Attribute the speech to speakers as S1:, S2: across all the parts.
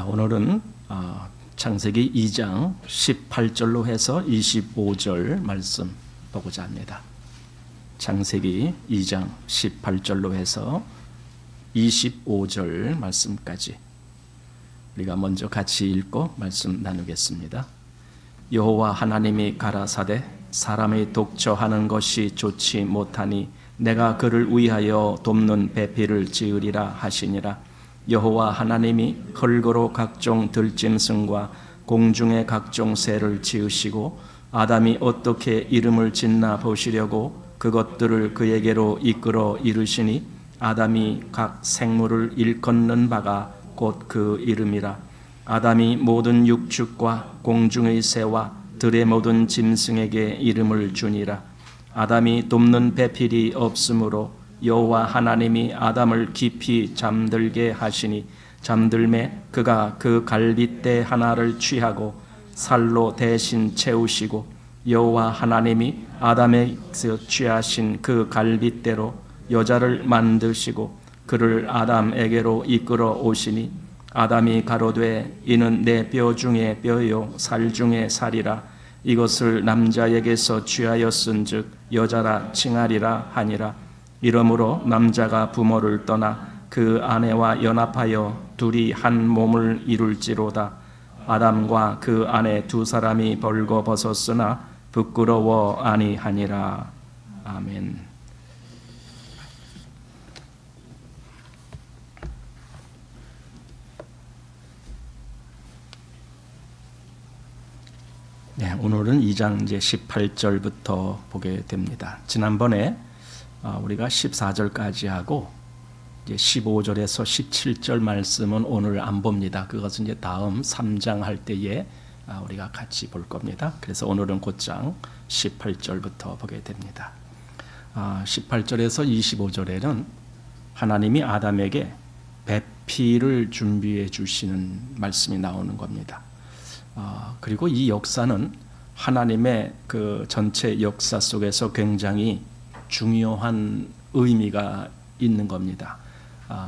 S1: 오늘은 창세기 2장 18절로 해서 25절 말씀 보고자 합니다. 창세기 2장 18절로 해서 25절 말씀까지 우리가 먼저 같이 읽고 말씀 나누겠습니다. 여호와 하나님이 가라사대 사람이 독처하는 것이 좋지 못하니 내가 그를 위하여 돕는 배필을 지으리라 하시니라. 여호와 하나님이 흙으로 각종 들짐승과 공중의 각종 새를 지으시고 아담이 어떻게 이름을 짓나 보시려고 그것들을 그에게로 이끌어 이르시니 아담이 각 생물을 일컫는 바가 곧 그 이름이라. 아담이 모든 육축과 공중의 새와 들의 모든 짐승에게 이름을 주니라. 아담이 돕는 배필이 없으므로 여호와 하나님이 아담을 깊이 잠들게 하시니 잠들매 그가 그 갈빗대 하나를 취하고 살로 대신 채우시고 여호와 하나님이 아담에게서 취하신 그 갈빗대로 여자를 만드시고 그를 아담에게로 이끌어 오시니 아담이 가로되 이는 내 뼈 중에 뼈요 살 중에 살이라. 이것을 남자에게서 취하였은즉 여자라 칭하리라 하니라. 이러므로 남자가 부모를 떠나 그 아내와 연합하여 둘이 한 몸을 이룰지로다. 아담과 그 아내 두 사람이 벌거벗었으나 부끄러워 아니하니라. 아멘. 네, 오늘은 2장 이제 18절부터 보게 됩니다. 지난번에 우리가 14절까지 하고 이제 15절에서 17절 말씀은 오늘 안 봅니다. 그것은 이제 다음 3장 할 때에 우리가 같이 볼 겁니다. 그래서 오늘은 곧장 18절부터 보게 됩니다. 18절에서 25절에는 하나님이 아담에게 배필을 준비해 주시는 말씀이 나오는 겁니다. 그리고 이 역사는 하나님의 그 전체 역사 속에서 굉장히 중요한 의미가 있는 겁니다.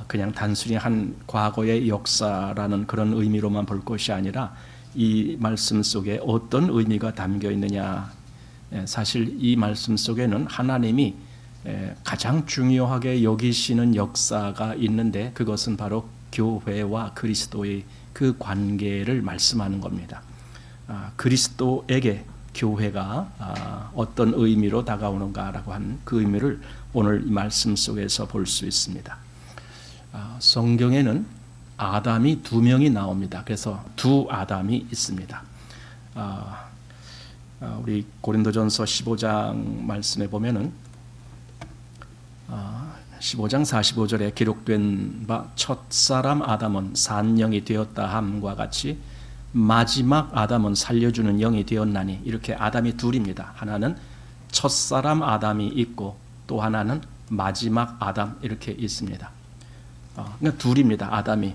S1: 그냥 단순히 한 과거의 역사라는 그런 의미로만 볼 것이 아니라 이 말씀 속에 어떤 의미가 담겨 있느냐. 사실 이 말씀 속에는 하나님이 가장 중요하게 여기시는 역사가 있는데 그것은 바로 교회와 그리스도의 그 관계를 말씀하는 겁니다. 그리스도에게 교회가 어떤 의미로 다가오는가라고 하는 그 의미를 오늘 이 말씀 속에서 볼 수 있습니다. 성경에는 아담이 두 명이 나옵니다. 그래서 두 아담이 있습니다. 우리 고린도전서 15장 말씀에 보면은 15장 45절에 기록된 바 첫사람 아담은 산 영이 되었다 함과 같이 마지막 아담은 살려주는 영이 되었나니. 이렇게 아담이 둘입니다. 하나는 첫사람 아담이 있고 또 하나는 마지막 아담 이렇게 있습니다. 그러니까 둘입니다. 아담이.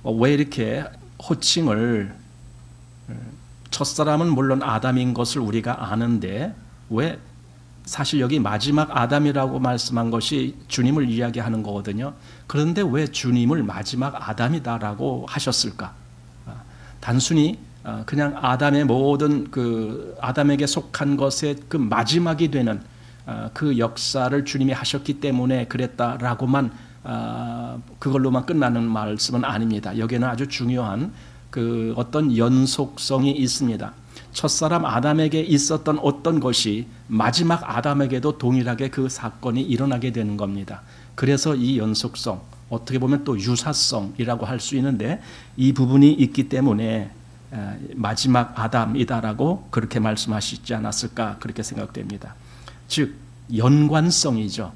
S1: 왜 이렇게 호칭을 첫사람은 물론 아담인 것을 우리가 아는데 왜 사실 여기 마지막 아담이라고 말씀한 것이 주님을 이야기하는 거거든요. 그런데 왜 주님을 마지막 아담이다라고 하셨을까? 단순히 그냥 아담의 모든 그 아담에게 속한 것의 그 마지막이 되는 그 역사를 주님이 하셨기 때문에 그랬다라고만 그걸로만 끝나는 말씀은 아닙니다. 여기에는 아주 중요한 그 어떤 연속성이 있습니다. 첫사람 아담에게 있었던 어떤 것이 마지막 아담에게도 동일하게 그 사건이 일어나게 되는 겁니다. 그래서 이 연속성, 어떻게 보면 또 유사성이라고 할 수 있는데 이 부분이 있기 때문에 마지막 아담이다라고 그렇게 말씀하시지 않았을까 그렇게 생각됩니다. 즉 연관성이죠.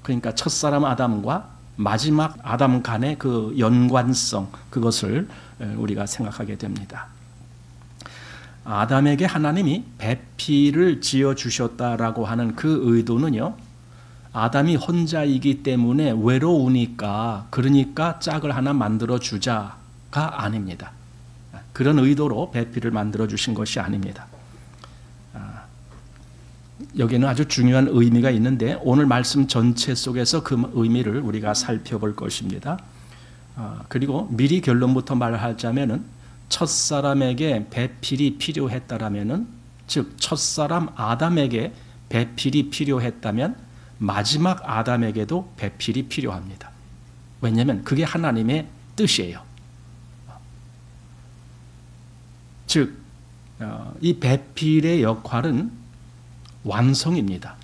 S1: 그러니까 첫사람 아담과 마지막 아담 간의 그 연관성, 그것을 우리가 생각하게 됩니다. 아담에게 하나님이 배필을 지어주셨다라고 하는 그 의도는요, 아담이 혼자이기 때문에 외로우니까 그러니까 짝을 하나 만들어주자가 아닙니다. 그런 의도로 배필을 만들어주신 것이 아닙니다. 여기는 아주 중요한 의미가 있는데 오늘 말씀 전체 속에서 그 의미를 우리가 살펴볼 것입니다. 그리고 미리 결론부터 말하자면은 첫사람에게 배필이 필요했다라면은, 즉 첫사람 아담에게 배필이 필요했다면 마지막 아담에게도 배필이 필요합니다. 왜냐하면 그게 하나님의 뜻이에요. 즉 이 배필의 역할은 완성입니다.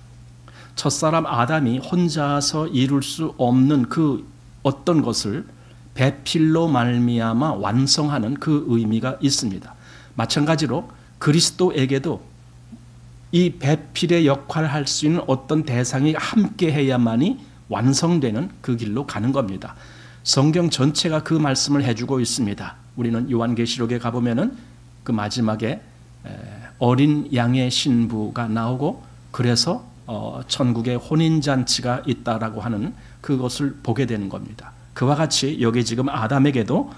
S1: 첫사람 아담이 혼자서 이룰 수 없는 그 어떤 것을 배필로 말미암아 완성하는 그 의미가 있습니다. 마찬가지로 그리스도에게도 이 배필의 역할을 할 수 있는 어떤 대상이 함께 해야만이 완성되는 그 길로 가는 겁니다. 성경 전체가 그 말씀을 해주고 있습니다. 우리는 요한계시록에 가보면은 그 마지막에 어린 양의 신부가 나오고, 그래서 천국에 혼인잔치가 있다라고 하는 그것을 보게 되는 겁니다. 그와 같이 여기 지금 아담에게도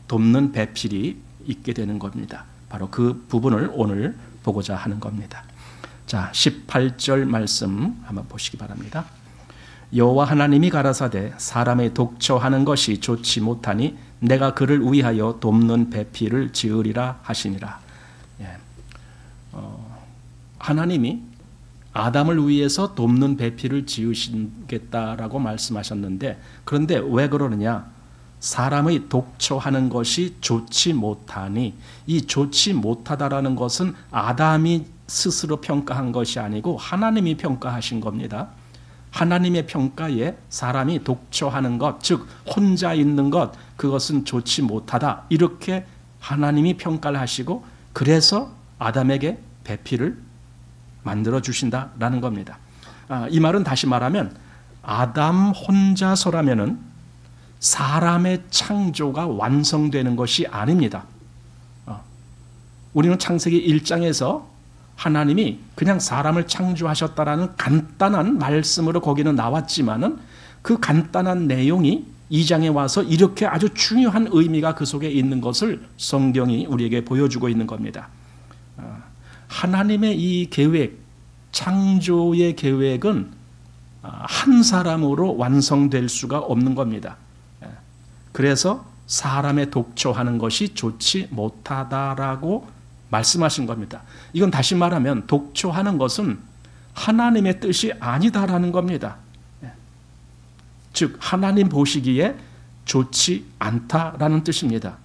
S1: 돕는 배필이 있게 되는 겁니다. 바로 그 부분을 오늘 보고자 하는 겁니다. 자, 18절 말씀 한번 보시기 바랍니다. 여호와 하나님이 가라사대 사람의 독처하는 것이 좋지 못하니 내가 그를 위하여 돕는 배필을 지으리라 하시니라. 하나님이 아담을 위해서 돕는 배필을 지으시겠다라고 말씀하셨는데, 그런데 왜 그러느냐? 사람의 독처하는 것이 좋지 못하니, 이 좋지 못하다라는 것은 아담이 스스로 평가한 것이 아니고 하나님이 평가하신 겁니다. 하나님의 평가에 사람이 독처하는 것, 즉 혼자 있는 것, 그것은 좋지 못하다, 이렇게 하나님이 평가를 하시고, 그래서 아담에게 배필을 만들어 주신다라는 겁니다. 이 말은 다시 말하면 아담 혼자서라면은 사람의 창조가 완성되는 것이 아닙니다. 우리는 창세기 1장에서 하나님이 그냥 사람을 창조하셨다라는 간단한 말씀으로 거기는 나왔지만은 그 간단한 내용이 2장에 와서 이렇게 아주 중요한 의미가 그 속에 있는 것을 성경이 우리에게 보여주고 있는 겁니다. 하나님의 이 계획, 창조의 계획은 한 사람으로 완성될 수가 없는 겁니다. 그래서 사람의 독처하는 것이 좋지 못하다라고 말씀하신 겁니다. 이건 다시 말하면 독처하는 것은 하나님의 뜻이 아니다라는 겁니다. 즉 하나님 보시기에 좋지 않다라는 뜻입니다.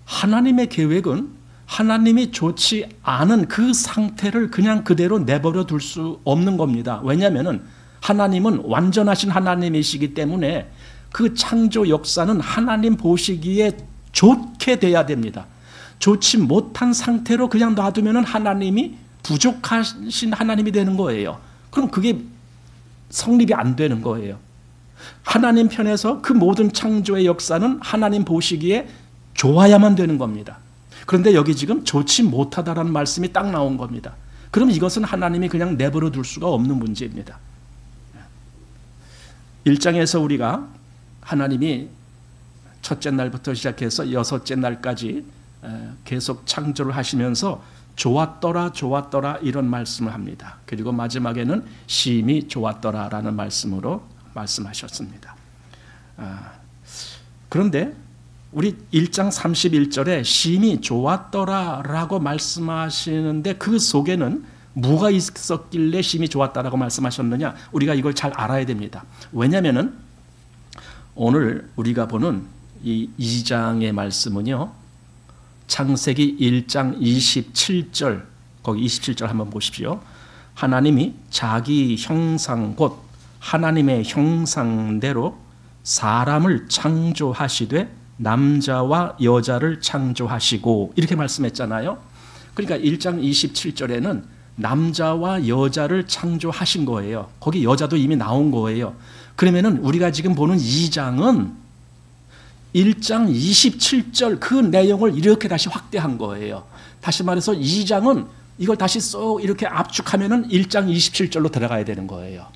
S1: 하나님의 계획은 하나님이 좋지 않은 그 상태를 그냥 그대로 내버려 둘 수 없는 겁니다. 왜냐하면 하나님은 완전하신 하나님이시기 때문에 그 창조 역사는 하나님 보시기에 좋게 돼야 됩니다. 좋지 못한 상태로 그냥 놔두면 하나님이 부족하신 하나님이 되는 거예요. 그럼 그게 성립이 안 되는 거예요. 하나님 편에서 그 모든 창조의 역사는 하나님 보시기에 좋아야만 되는 겁니다. 그런데 여기 지금 좋지 못하다라는 말씀이 딱 나온 겁니다. 그럼 이것은 하나님이 그냥 내버려 둘 수가 없는 문제입니다. 1장에서 우리가 하나님이 첫째 날부터 시작해서 여섯째 날까지 계속 창조를 하시면서 좋았더라 좋았더라 이런 말씀을 합니다. 그리고 마지막에는 심히 좋았더라라는 말씀으로 말씀하셨습니다. 그런데 우리 1장 31절에 심히 좋았더라라고 말씀하시는데 그 속에는 뭐가 있었길래 심히 좋았다라고 말씀하셨느냐? 우리가 이걸 잘 알아야 됩니다. 왜냐하면은 오늘 우리가 보는 이 2장의 말씀은요, 창세기 1장 27절, 거기 27절 한번 보십시오. 하나님이 자기 형상 곧 하나님의 형상대로 사람을 창조하시되 남자와 여자를 창조하시고 이렇게 말씀했잖아요. 그러니까 1장 27절에는 남자와 여자를 창조하신 거예요. 거기 여자도 이미 나온 거예요. 그러면은 우리가 지금 보는 2장은 1장 27절 그 내용을 이렇게 다시 확대한 거예요. 다시 말해서 2장은 이걸 다시 쏙 이렇게 압축하면은 1장 27절로 들어가야 되는 거예요.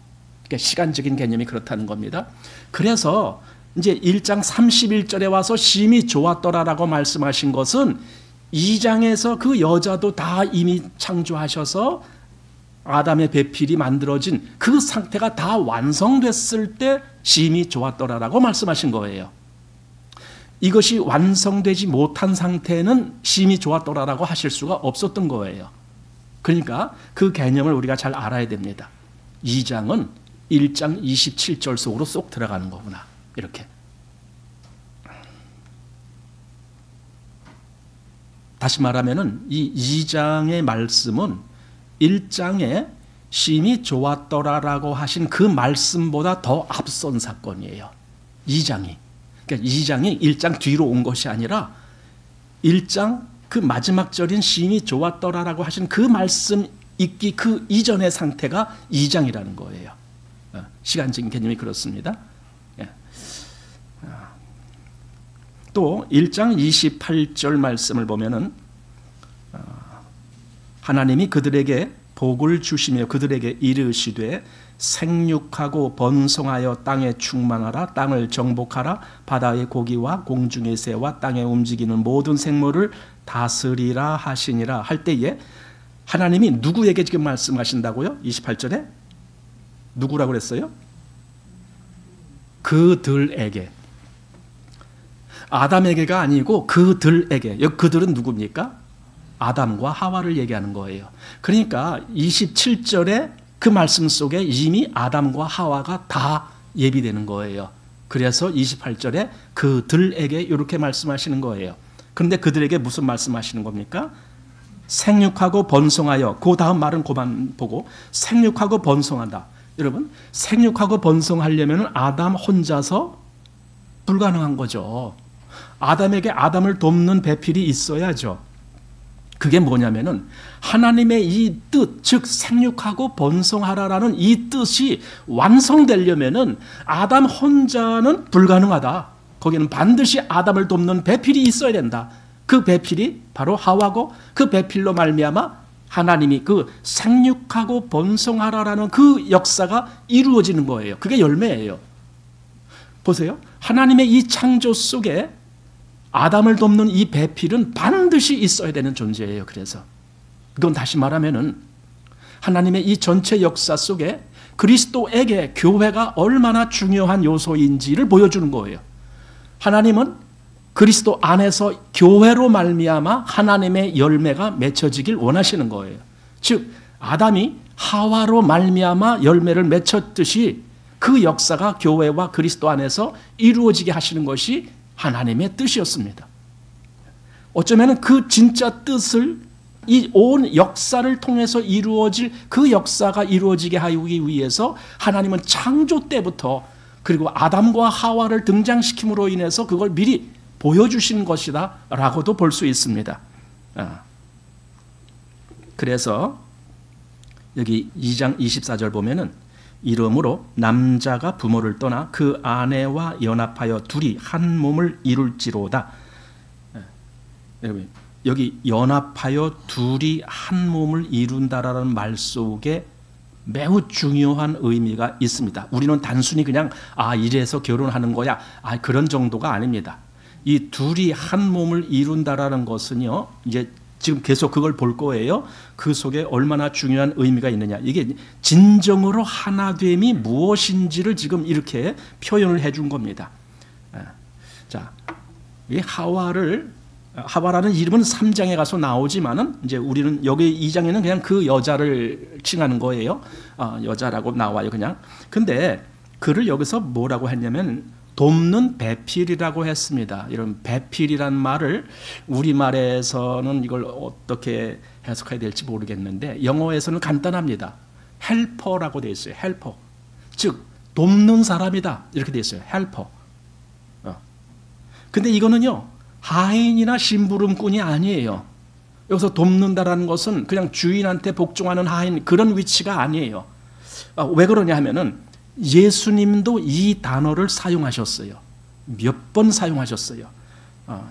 S1: 그러니까 시간적인 개념이 그렇다는 겁니다. 그래서 이제 1장 31절에 와서 심히 좋았더라라고 말씀하신 것은 2장에서 그 여자도 다 이미 창조하셔서 아담의 배필이 만들어진 그 상태가 다 완성됐을 때 심히 좋았더라라고 말씀하신 거예요. 이것이 완성되지 못한 상태는 심히 좋았더라라고 하실 수가 없었던 거예요. 그러니까 그 개념을 우리가 잘 알아야 됩니다. 2장은 1장 27절 속으로 쏙 들어가는 거구나. 이렇게. 다시 말하면은 이 2장의 말씀은 1장에 심히 좋았더라라고 하신 그 말씀보다 더 앞선 사건이에요. 2장이. 그러니까 2장이 1장 뒤로 온 것이 아니라 1장 그 마지막 절인 심히 좋았더라라고 하신 그 말씀 있기 그 이전의 상태가 2장이라는 거예요. 시간적인 개념이 그렇습니다. 또 1장 28절 말씀을 보면은 하나님이 그들에게 복을 주시며 그들에게 이르시되 생육하고 번성하여 땅에 충만하라 땅을 정복하라 바다의 고기와 공중의 새와 땅에 움직이는 모든 생물을 다스리라 하시니라 할 때에 하나님이 누구에게 지금 말씀하신다고요? 28절에 누구라고 그랬어요? 그들에게. 아담에게가 아니고 그들에게. 그들은 누굽니까? 아담과 하와를 얘기하는 거예요. 그러니까 27절에 그 말씀 속에 이미 아담과 하와가 다 예비되는 거예요. 그래서 28절에 그들에게 이렇게 말씀하시는 거예요. 그런데 그들에게 무슨 말씀하시는 겁니까? 생육하고 번성하여. 그 다음 말은 그만 보고 생육하고 번성한다. 여러분, 생육하고 번성하려면 아담 혼자서 불가능한 거죠. 아담에게 아담을 돕는 배필이 있어야죠. 그게 뭐냐면은 하나님의 이 뜻, 즉 생육하고 번성하라라는 이 뜻이 완성되려면은 아담 혼자는 불가능하다. 거기는 반드시 아담을 돕는 배필이 있어야 된다. 그 배필이 바로 하와고 그 배필로 말미암아 하나님이 그 생육하고 번성하라라는 그 역사가 이루어지는 거예요. 그게 열매예요. 보세요. 하나님의 이 창조 속에 아담을 돕는 이 배필은 반드시 있어야 되는 존재예요. 그래서 이건 다시 말하면은 하나님의 이 전체 역사 속에 그리스도에게 교회가 얼마나 중요한 요소인지를 보여주는 거예요. 하나님은 그리스도 안에서 교회로 말미암아 하나님의 열매가 맺혀지길 원하시는 거예요. 즉 아담이 하와로 말미암아 열매를 맺혔듯이 그 역사가 교회와 그리스도 안에서 이루어지게 하시는 것이 하나님의 뜻이었습니다. 어쩌면 그 진짜 뜻을 이 온 역사를 통해서 이루어질 그 역사가 이루어지게 하기 위해서 하나님은 창조 때부터 그리고 아담과 하와를 등장시킴으로 인해서 그걸 미리 보여주신 것이다 라고도 볼 수 있습니다. 그래서 여기 2장 24절 보면은 이러므로 남자가 부모를 떠나 그 아내와 연합하여 둘이 한 몸을 이룰지로다. 여러분 여기 연합하여 둘이 한 몸을 이룬다라는 말 속에 매우 중요한 의미가 있습니다. 우리는 단순히 그냥 이래서 결혼하는 거야 그런 정도가 아닙니다. 이 둘이 한 몸을 이룬다라는 것은요 이제 지금 계속 그걸 볼 거예요. 그 속에 얼마나 중요한 의미가 있느냐. 이게 진정으로 하나됨이 무엇인지를 지금 이렇게 표현을 해준 겁니다. 자, 이 하와라는 이름은 3장에 가서 나오지만은 이제 우리는 여기 2장에는 그냥 그 여자를 칭하는 거예요. 여자라고 나와요, 그냥. 근데 그를 여기서 뭐라고 했냐면 돕는 배필이라고 했습니다. 이런 배필이란 말을 우리말에서는 이걸 어떻게 해석해야 될지 모르겠는데 영어에서는 간단합니다. 헬퍼라고 되어 있어요. 헬퍼. 즉 돕는 사람이다. 이렇게 되어 있어요. 헬퍼. 근데 이거는요. 하인이나 심부름꾼이 아니에요. 여기서 돕는다라는 것은 그냥 주인한테 복종하는 하인 그런 위치가 아니에요. 왜 그러냐 하면은 예수님도 이 단어를 사용하셨어요. 몇 번 사용하셨어요.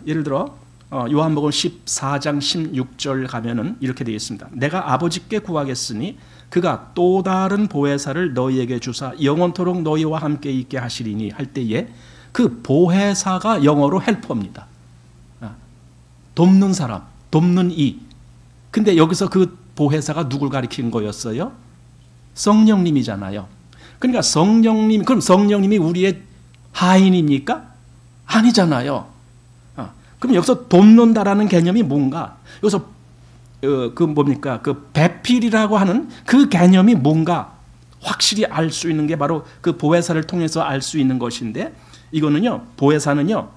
S1: 예를 들어 요한복음 14장 16절 가면은 이렇게 되어 있습니다. 내가 아버지께 구하겠으니 그가 또 다른 보혜사를 너희에게 주사 영원토록 너희와 함께 있게 하시리니 할 때에 그 보혜사가 영어로 헬퍼입니다. 돕는 사람, 돕는 이. 근데 여기서 그 보혜사가 누굴 가리킨 거였어요? 성령님이잖아요. 그러니까 그럼 성령님이 우리의 하인입니까? 아니잖아요. 그럼 여기서 돕는다라는 개념이 뭔가? 여기서 그 배필이라고 하는 그 개념이 뭔가 확실히 알 수 있는 게 바로 그 보혜사를 통해서 알 수 있는 것인데, 이거는요, 보혜사는요,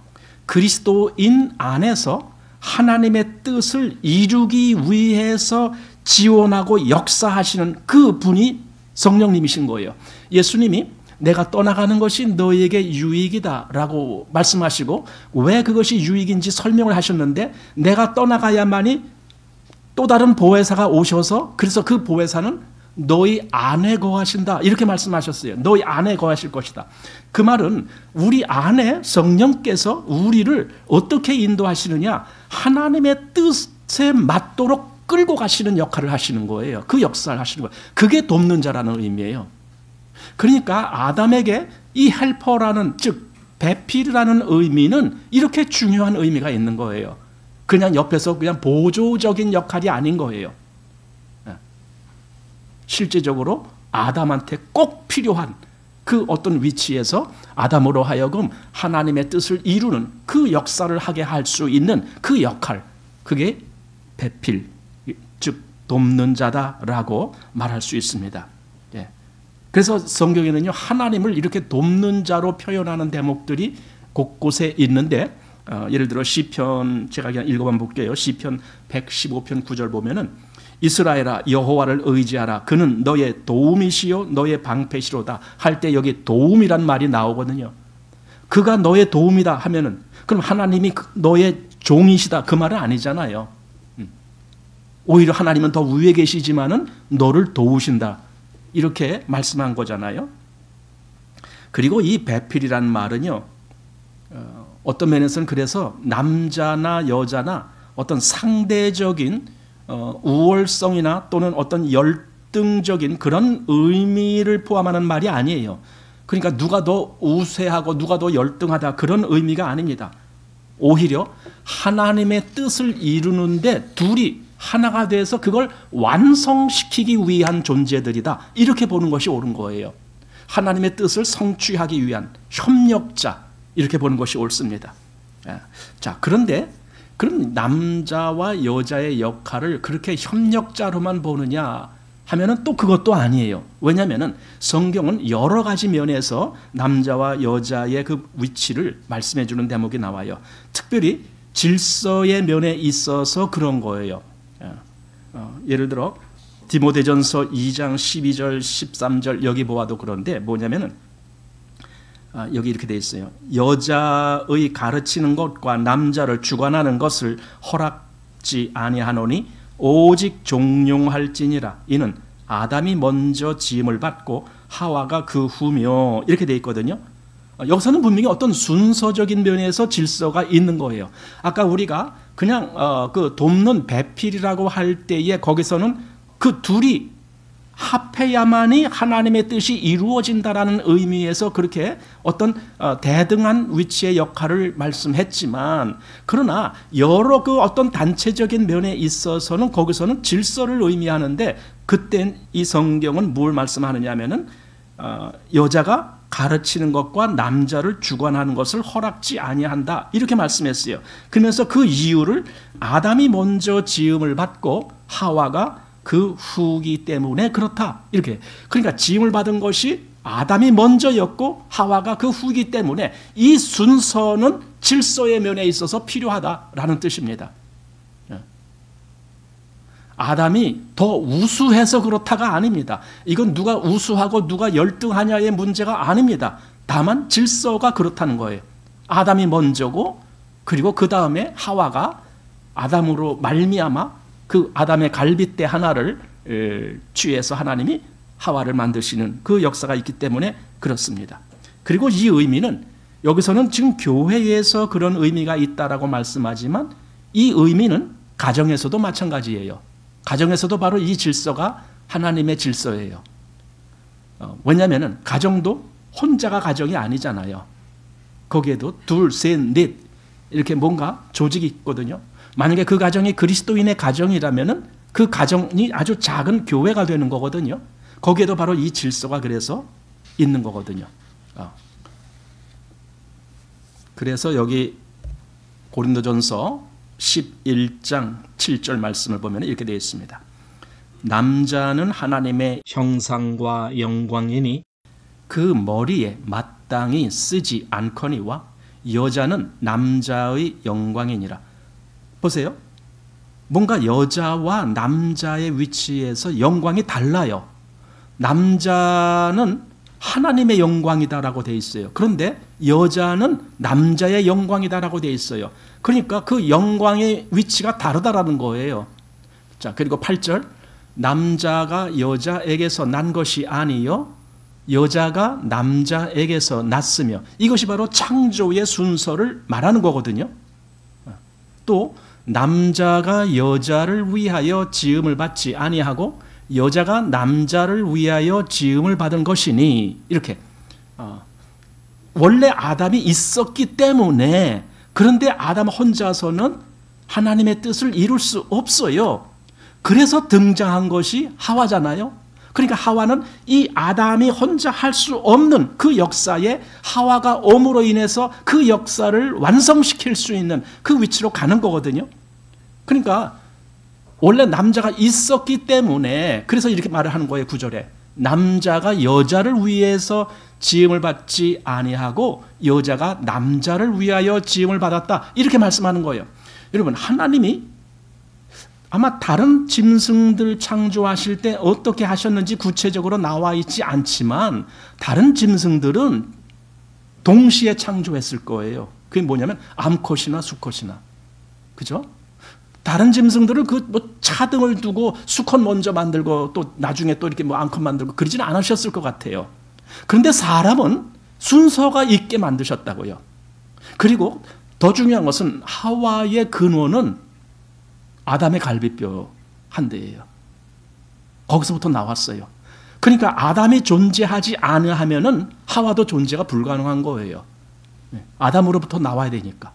S1: 그리스도인 안에서 하나님의 뜻을 이루기 위해서 지원하고 역사하시는 그 분이 성령님이신 거예요. 예수님이 내가 떠나가는 것이 너에게 유익이다 라고 말씀하시고, 왜 그것이 유익인지 설명을 하셨는데, 내가 떠나가야만이 또 다른 보혜사가 오셔서, 그래서 그 보혜사는 너희 안에 거하신다 이렇게 말씀하셨어요. 너희 안에 거하실 것이다. 그 말은 우리 안에 성령께서 우리를 어떻게 인도하시느냐, 하나님의 뜻에 맞도록 끌고 가시는 역할을 하시는 거예요. 그 역사를 하시는 거예요. 그게 돕는 자라는 의미예요. 그러니까 아담에게 이 헬퍼라는, 즉 배필이라는 의미는 이렇게 중요한 의미가 있는 거예요. 그냥 옆에서 그냥 보조적인 역할이 아닌 거예요. 실제적으로 아담한테 꼭 필요한 그 어떤 위치에서 아담으로 하여금 하나님의 뜻을 이루는 그 역사를 하게 할 수 있는 그 역할, 그게 배필, 즉 돕는 자다라고 말할 수 있습니다. 예. 그래서 성경에는요, 하나님을 이렇게 돕는 자로 표현하는 대목들이 곳곳에 있는데, 예를 들어 시편, 제가 그냥 읽어만 볼게요. 시편 115편 9절 보면은 이스라엘아 여호와를 의지하라. 그는 너의 도움이시요 너의 방패시로다 할 때 여기 도움이란 말이 나오거든요. 그가 너의 도움이다 하면은 그럼 하나님이 너의 종이시다 그 말은 아니잖아요. 오히려 하나님은 더 위에 계시지만은 너를 도우신다 이렇게 말씀한 거잖아요. 그리고 이 배필이란 말은요, 어떤 면에서는 그래서 남자나 여자나 어떤 상대적인 우월성이나 또는 어떤 열등적인 그런 의미를 포함하는 말이 아니에요. 그러니까 누가 더 우세하고 누가 더 열등하다 그런 의미가 아닙니다. 오히려 하나님의 뜻을 이루는데 둘이 하나가 돼서 그걸 완성시키기 위한 존재들이다 이렇게 보는 것이 옳은 거예요. 하나님의 뜻을 성취하기 위한 협력자 이렇게 보는 것이 옳습니다. 자, 그런데 그럼 남자와 여자의 역할을 그렇게 협력자로만 보느냐 하면은 또 그것도 아니에요. 왜냐하면은 성경은 여러 가지 면에서 남자와 여자의 그 위치를 말씀해 주는 대목이 나와요. 특별히 질서의 면에 있어서 그런 거예요. 예를 들어 디모데전서 2장 12절 13절 여기 보아도 그런데 뭐냐면은 여기 이렇게 되어 있어요. 여자의 가르치는 것과 남자를 주관하는 것을 허락지 아니하노니 오직 종용할지니라. 이는 아담이 먼저 지음을 받고 하와가 그 후며 이렇게 되어 있거든요. 여기서는 분명히 어떤 순서적인 면에서 질서가 있는 거예요. 아까 우리가 그냥 그 돕는 배필이라고 할 때에 거기서는 그 둘이 합해야만이 하나님의 뜻이 이루어진다라는 의미에서 그렇게 어떤 대등한 위치의 역할을 말씀했지만, 그러나 여러 그 어떤 단체적인 면에 있어서는 거기서는 질서를 의미하는데, 그땐 이 성경은 뭘 말씀하느냐 하면은 여자가 가르치는 것과 남자를 주관하는 것을 허락지 아니한다 이렇게 말씀했어요. 그러면서 그 이유를 아담이 먼저 지음을 받고 하와가 그 후기 때문에 그렇다 이렇게. 그러니까 지음을 받은 것이 아담이 먼저였고 하와가 그 후기 때문에 이 순서는 질서의 면에 있어서 필요하다라는 뜻입니다. 아담이 더 우수해서 그렇다가 아닙니다. 이건 누가 우수하고 누가 열등하냐의 문제가 아닙니다. 다만 질서가 그렇다는 거예요. 아담이 먼저고 그리고 그 다음에 하와가 아담으로 말미암아 그 아담의 갈빗대 하나를 취해서 하나님이 하와를 만드시는 그 역사가 있기 때문에 그렇습니다. 그리고 이 의미는 여기서는 지금 교회에서 그런 의미가 있다라고 말씀하지만 이 의미는 가정에서도 마찬가지예요. 가정에서도 바로 이 질서가 하나님의 질서예요. 왜냐하면 가정도 혼자가 가정이 아니잖아요. 거기에도 둘, 셋, 넷 이렇게 뭔가 조직이 있거든요. 만약에 그 가정이 그리스도인의 가정이라면은 그 가정이 아주 작은 교회가 되는 거거든요. 거기에도 바로 이 질서가 그래서 있는 거거든요. 그래서 여기 고린도전서 11장 7절 말씀을 보면 이렇게 되어 있습니다. 남자는 하나님의 형상과 영광이니 그 머리에 마땅히 쓰지 않거니와 여자는 남자의 영광이니라. 보세요. 뭔가 여자와 남자의 위치에서 영광이 달라요. 남자는 하나님의 영광이다라고 되어 있어요. 그런데 여자는 남자의 영광이다라고 되어 있어요. 그러니까 그 영광의 위치가 다르다라는 거예요. 자, 그리고 8절. 남자가 여자에게서 난 것이 아니요 여자가 남자에게서 났으며, 이것이 바로 창조의 순서를 말하는 거거든요. 또 남자가 여자를 위하여 지음을 받지 아니하고 여자가 남자를 위하여 지음을 받은 것이니, 이렇게 원래 아담이 있었기 때문에, 그런데 아담 혼자서는 하나님의 뜻을 이룰 수 없어요. 그래서 등장한 것이 하와잖아요. 그러니까 하와는 이 아담이 혼자 할 수 없는 그 역사에 하와가 옴으로 인해서 그 역사를 완성시킬 수 있는 그 위치로 가는 거거든요. 그러니까 원래 남자가 있었기 때문에, 그래서 이렇게 말을 하는 거예요. 9절에 남자가 여자를 위해서 지음을 받지 아니하고 여자가 남자를 위하여 지음을 받았다, 이렇게 말씀하는 거예요. 여러분, 하나님이 아마 다른 짐승들 창조하실 때 어떻게 하셨는지 구체적으로 나와 있지 않지만 다른 짐승들은 동시에 창조했을 거예요. 그게 뭐냐면 암컷이나 수컷이나, 그죠? 다른 짐승들을 차등을 두고 수컷 먼저 만들고 또 나중에 또 이렇게 암컷 만들고 그러지는 않으셨을 것 같아요. 그런데 사람은 순서가 있게 만드셨다고요. 그리고 더 중요한 것은 하와의 근원은 아담의 갈비뼈 한 대예요. 거기서부터 나왔어요. 그러니까 아담이 존재하지 않으면은 하와도 존재가 불가능한 거예요. 아담으로부터 나와야 되니까.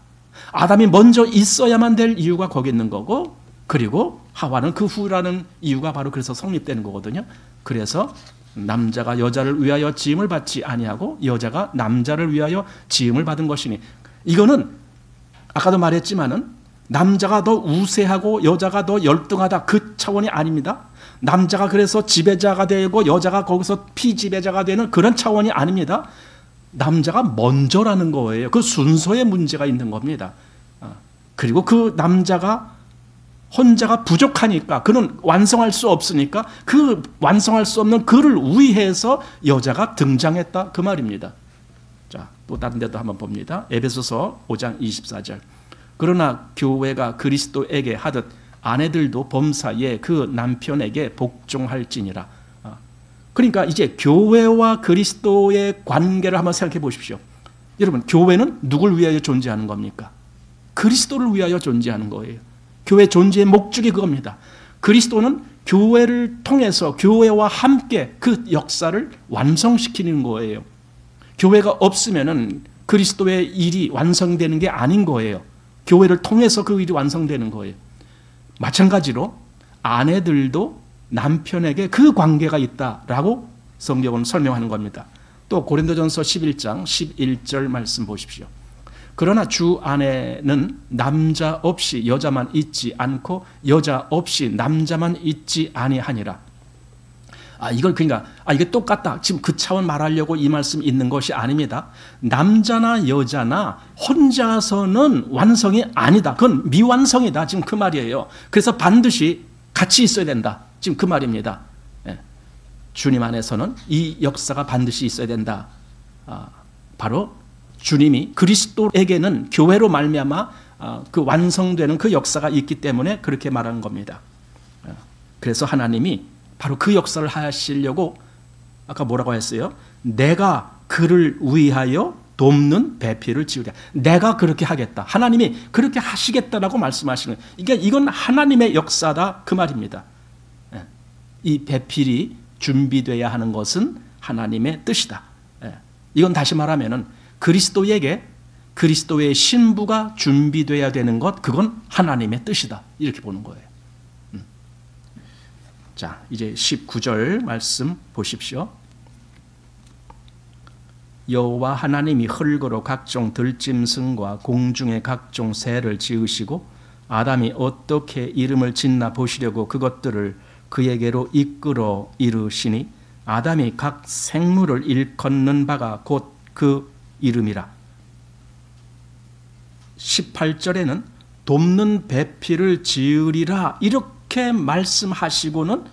S1: 아담이 먼저 있어야만 될 이유가 거기 있는 거고, 그리고 하와는 그 후라는 이유가 바로 그래서 성립되는 거거든요. 그래서 남자가 여자를 위하여 지음을 받지 아니하고 여자가 남자를 위하여 지음을 받은 것이니, 이거는 아까도 말했지만은 남자가 더 우세하고 여자가 더 열등하다, 그 차원이 아닙니다. 남자가 그래서 지배자가 되고 여자가 거기서 피지배자가 되는 그런 차원이 아닙니다. 남자가 먼저라는 거예요. 그 순서의 문제가 있는 겁니다. 그리고 그 남자가 혼자가 부족하니까, 그는 완성할 수 없으니까 그 완성할 수 없는 그를 위해서 여자가 등장했다, 그 말입니다. 자, 또 다른 데도 한번 봅니다. 에베소서 5장 24절. 그러나 교회가 그리스도에게 하듯 아내들도 범사에 그 남편에게 복종할지니라. 그러니까 이제 교회와 그리스도의 관계를 한번 생각해 보십시오. 여러분, 교회는 누굴 위하여 존재하는 겁니까? 그리스도를 위하여 존재하는 거예요. 교회 존재의 목적이 그겁니다. 그리스도는 교회를 통해서 교회와 함께 그 역사를 완성시키는 거예요. 교회가 없으면은 그리스도의 일이 완성되는 게 아닌 거예요. 교회를 통해서 그 일이 완성되는 거예요. 마찬가지로 아내들도 남편에게 그 관계가 있다라고 성경은 설명하는 겁니다. 또 고린도전서 11장 11절 말씀 보십시오. 그러나 주 안에는 남자 없이 여자만 있지 않고 여자 없이 남자만 있지 아니하니라. 이걸 그러니까 이게 똑같다, 지금 그 차원 말하려고 이 말씀 있는 것이 아닙니다. 남자나 여자나 혼자서는 완성이 아니다. 그건 미완성이다, 지금 그 말이에요. 그래서 반드시 같이 있어야 된다, 지금 그 말입니다. 주님 안에서는 이 역사가 반드시 있어야 된다. 바로 주님이 그리스도에게는 교회로 말미암아 그 완성되는 그 역사가 있기 때문에 그렇게 말하는 겁니다. 그래서 하나님이 바로 그 역사를 하시려고 아까 뭐라고 했어요? 내가 그를 위하여 돕는 배필을 지으랴. 내가 그렇게 하겠다. 하나님이 그렇게 하시겠다라고 말씀하시는 거예요. 그러니까 이건 하나님의 역사다, 그 말입니다. 이 배필이 준비되어야 하는 것은 하나님의 뜻이다. 이건 다시 말하면은 그리스도에게 그리스도의 신부가 준비되어야 되는 것, 그건 하나님의 뜻이다, 이렇게 보는 거예요. 자, 이제 19절 말씀 보십시오. 여호와 하나님이 흙으로 각종 들짐승과 공중의 각종 새를 지으시고 아담이 어떻게 이름을 짓나 보시려고 그것들을 그에게로 이끌어 이르시니 아담이 각 생물을 일컫는 바가 곧 그 이름이라. 18절에는 돕는 배필을 지으리라 이렇게 말씀하시고는,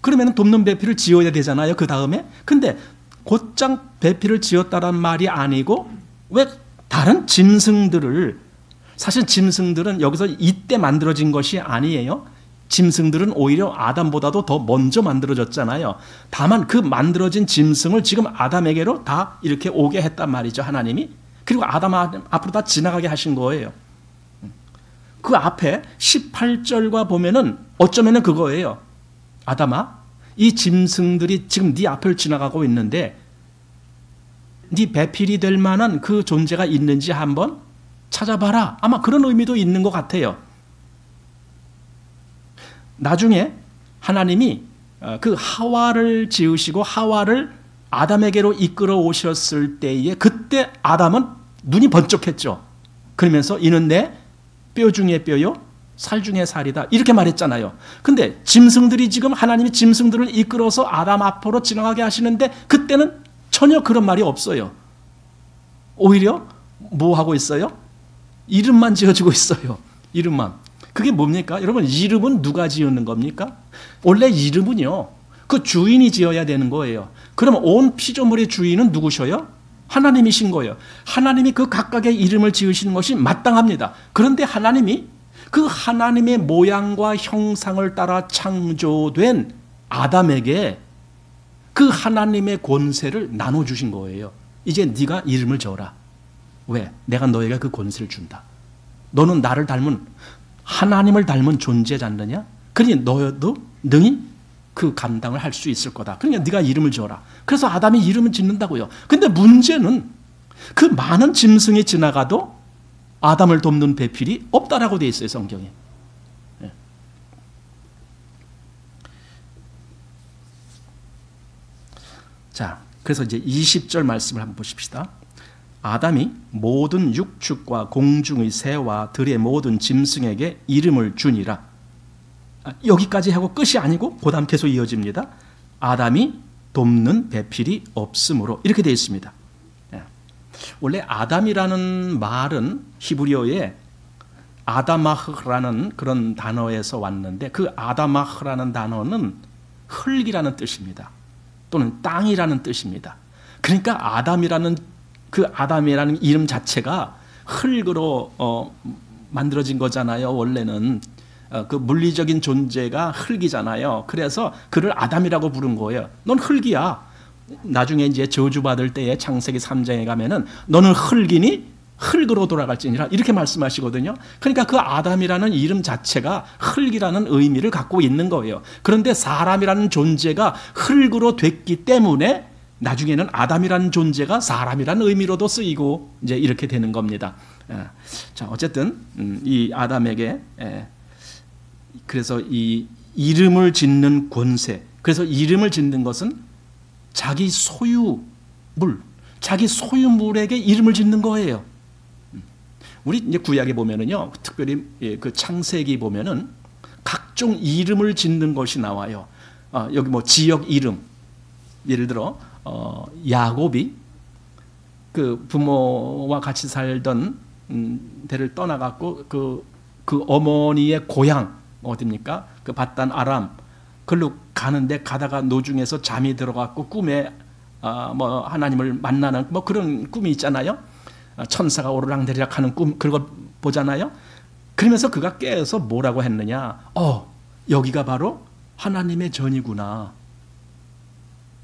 S1: 그러면 돕는 배필을 지어야 되잖아요, 그 다음에. 근데 곧장 배필을 지었다는 말이 아니고 왜 다른 짐승들을, 사실 짐승들은 여기서 이때 만들어진 것이 아니에요. 짐승들은 오히려 아담보다도 더 먼저 만들어졌잖아요. 다만 그 만들어진 짐승을 지금 아담에게로 다 이렇게 오게 했단 말이죠, 하나님이. 그리고 아담 앞으로 다 지나가게 하신 거예요. 그 앞에 18절과 보면은 어쩌면은 그거예요. 아담아, 이 짐승들이 지금 네 앞을 지나가고 있는데 네 배필이 될 만한 그 존재가 있는지 한번 찾아봐라. 아마 그런 의미도 있는 것 같아요. 나중에 하나님이 그 하와를 지으시고 하와를 아담에게로 이끌어 오셨을 때에 그때 아담은 눈이 번쩍했죠. 그러면서 이는 내 뼈 중에 뼈요 살 중에 살이다 이렇게 말했잖아요. 근데 짐승들이 지금 하나님이 짐승들을 이끌어서 아담 앞으로 지나가게 하시는데 그때는 전혀 그런 말이 없어요. 오히려 뭐 하고 있어요? 이름만 지어주고 있어요. 이름만. 그게 뭡니까? 여러분, 이름은 누가 지었는 겁니까? 원래 이름은요, 그 주인이 지어야 되는 거예요. 그러면 온 피조물의 주인은 누구셔요? 하나님이신 거예요. 하나님이 그 각각의 이름을 지으시는 것이 마땅합니다. 그런데 하나님이 그 하나님의 모양과 형상을 따라 창조된 아담에게 그 하나님의 권세를 나눠주신 거예요. 이제 네가 이름을 지어라. 왜? 내가 너에게 그 권세를 준다. 너는 나를 닮은, 하나님을 닮은 존재지 않느냐? 그러니 너도 능히 그 감당을 할 수 있을 거다. 그러니까 네가 이름을 지어라. 그래서 아담이 이름을 짓는다고요. 근데 문제는 그 많은 짐승이 지나가도 아담을 돕는 배필이 없다라고 되어 있어요, 성경에. 네. 자, 그래서 이제 20절 말씀을 한번 보십시다. 아담이 모든 육축과 공중의 새와 들의 모든 짐승에게 이름을 주니라. 여기까지 하고 끝이 아니고 그 다음 계속 이어집니다. 아담이 돕는 배필이 없으므로 이렇게 되어 있습니다. 원래 아담이라는 말은 히브리어에 아다마흐라는 그런 단어에서 왔는데 그 아다마흐라는 단어는 흙이라는 뜻입니다. 또는 땅이라는 뜻입니다. 그러니까 아담이라는 이름 자체가 흙으로 만들어진 거잖아요. 원래는 그 물리적인 존재가 흙이잖아요. 그래서 그를 아담이라고 부른 거예요. 넌 흙이야. 나중에 이제 저주받을 때에 창세기 3장에 가면은 너는 흙이니 흙으로 돌아갈지니라 이렇게 말씀하시거든요. 그러니까 그 아담이라는 이름 자체가 흙이라는 의미를 갖고 있는 거예요. 그런데 사람이라는 존재가 흙으로 됐기 때문에 나중에는 아담이라는 존재가 사람이라는 의미로도 쓰이고 이제 이렇게 되는 겁니다. 자, 어쨌든 이 아담에게 그래서 이 이름을 짓는 권세, 그래서 이름을 짓는 것은 자기 소유물에게 이름을 짓는 거예요. 우리 이제 구약에 보면은요, 특별히 그 창세기 보면은 각종 이름을 짓는 것이 나와요. 여기 뭐 지역 이름, 예를 들어 야곱이 그 부모와 같이 살던 데를 떠나갖고 그 어머니의 고향 어디입니까? 그 바단 아람 글로 가는데 가다가 노중에서 잠이 들어갖고 꿈에 뭐 하나님을 만나는 뭐 그런 꿈이 있잖아요. 천사가 오르락내리락 하는 꿈, 그걸 보잖아요. 그러면서 그가 깨어서 뭐라고 했느냐? 여기가 바로 하나님의 전이구나.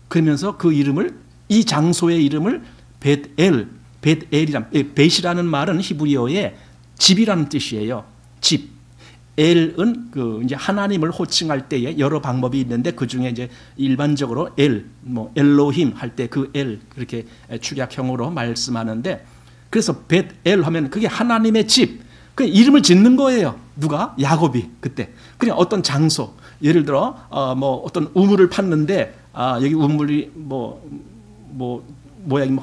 S1: 그러면서 그 이름을, 이 장소의 이름을 벳엘이란, 벳이라는 말은 히브리어의 집이라는 뜻이에요. 집. 엘은 그 이제 하나님을 호칭할 때에 여러 방법이 있는데 그 중에 이제 일반적으로 뭐 엘로힘 할 때 그 엘 그렇게 축약형으로 말씀하는데, 그래서 벳엘 하면 그게 하나님의 집, 그 이름을 짓는 거예요. 누가? 야곱이 그때. 그냥 어떤 장소, 예를 들어 뭐 어떤 우물을 팠는데 여기 우물이 모양이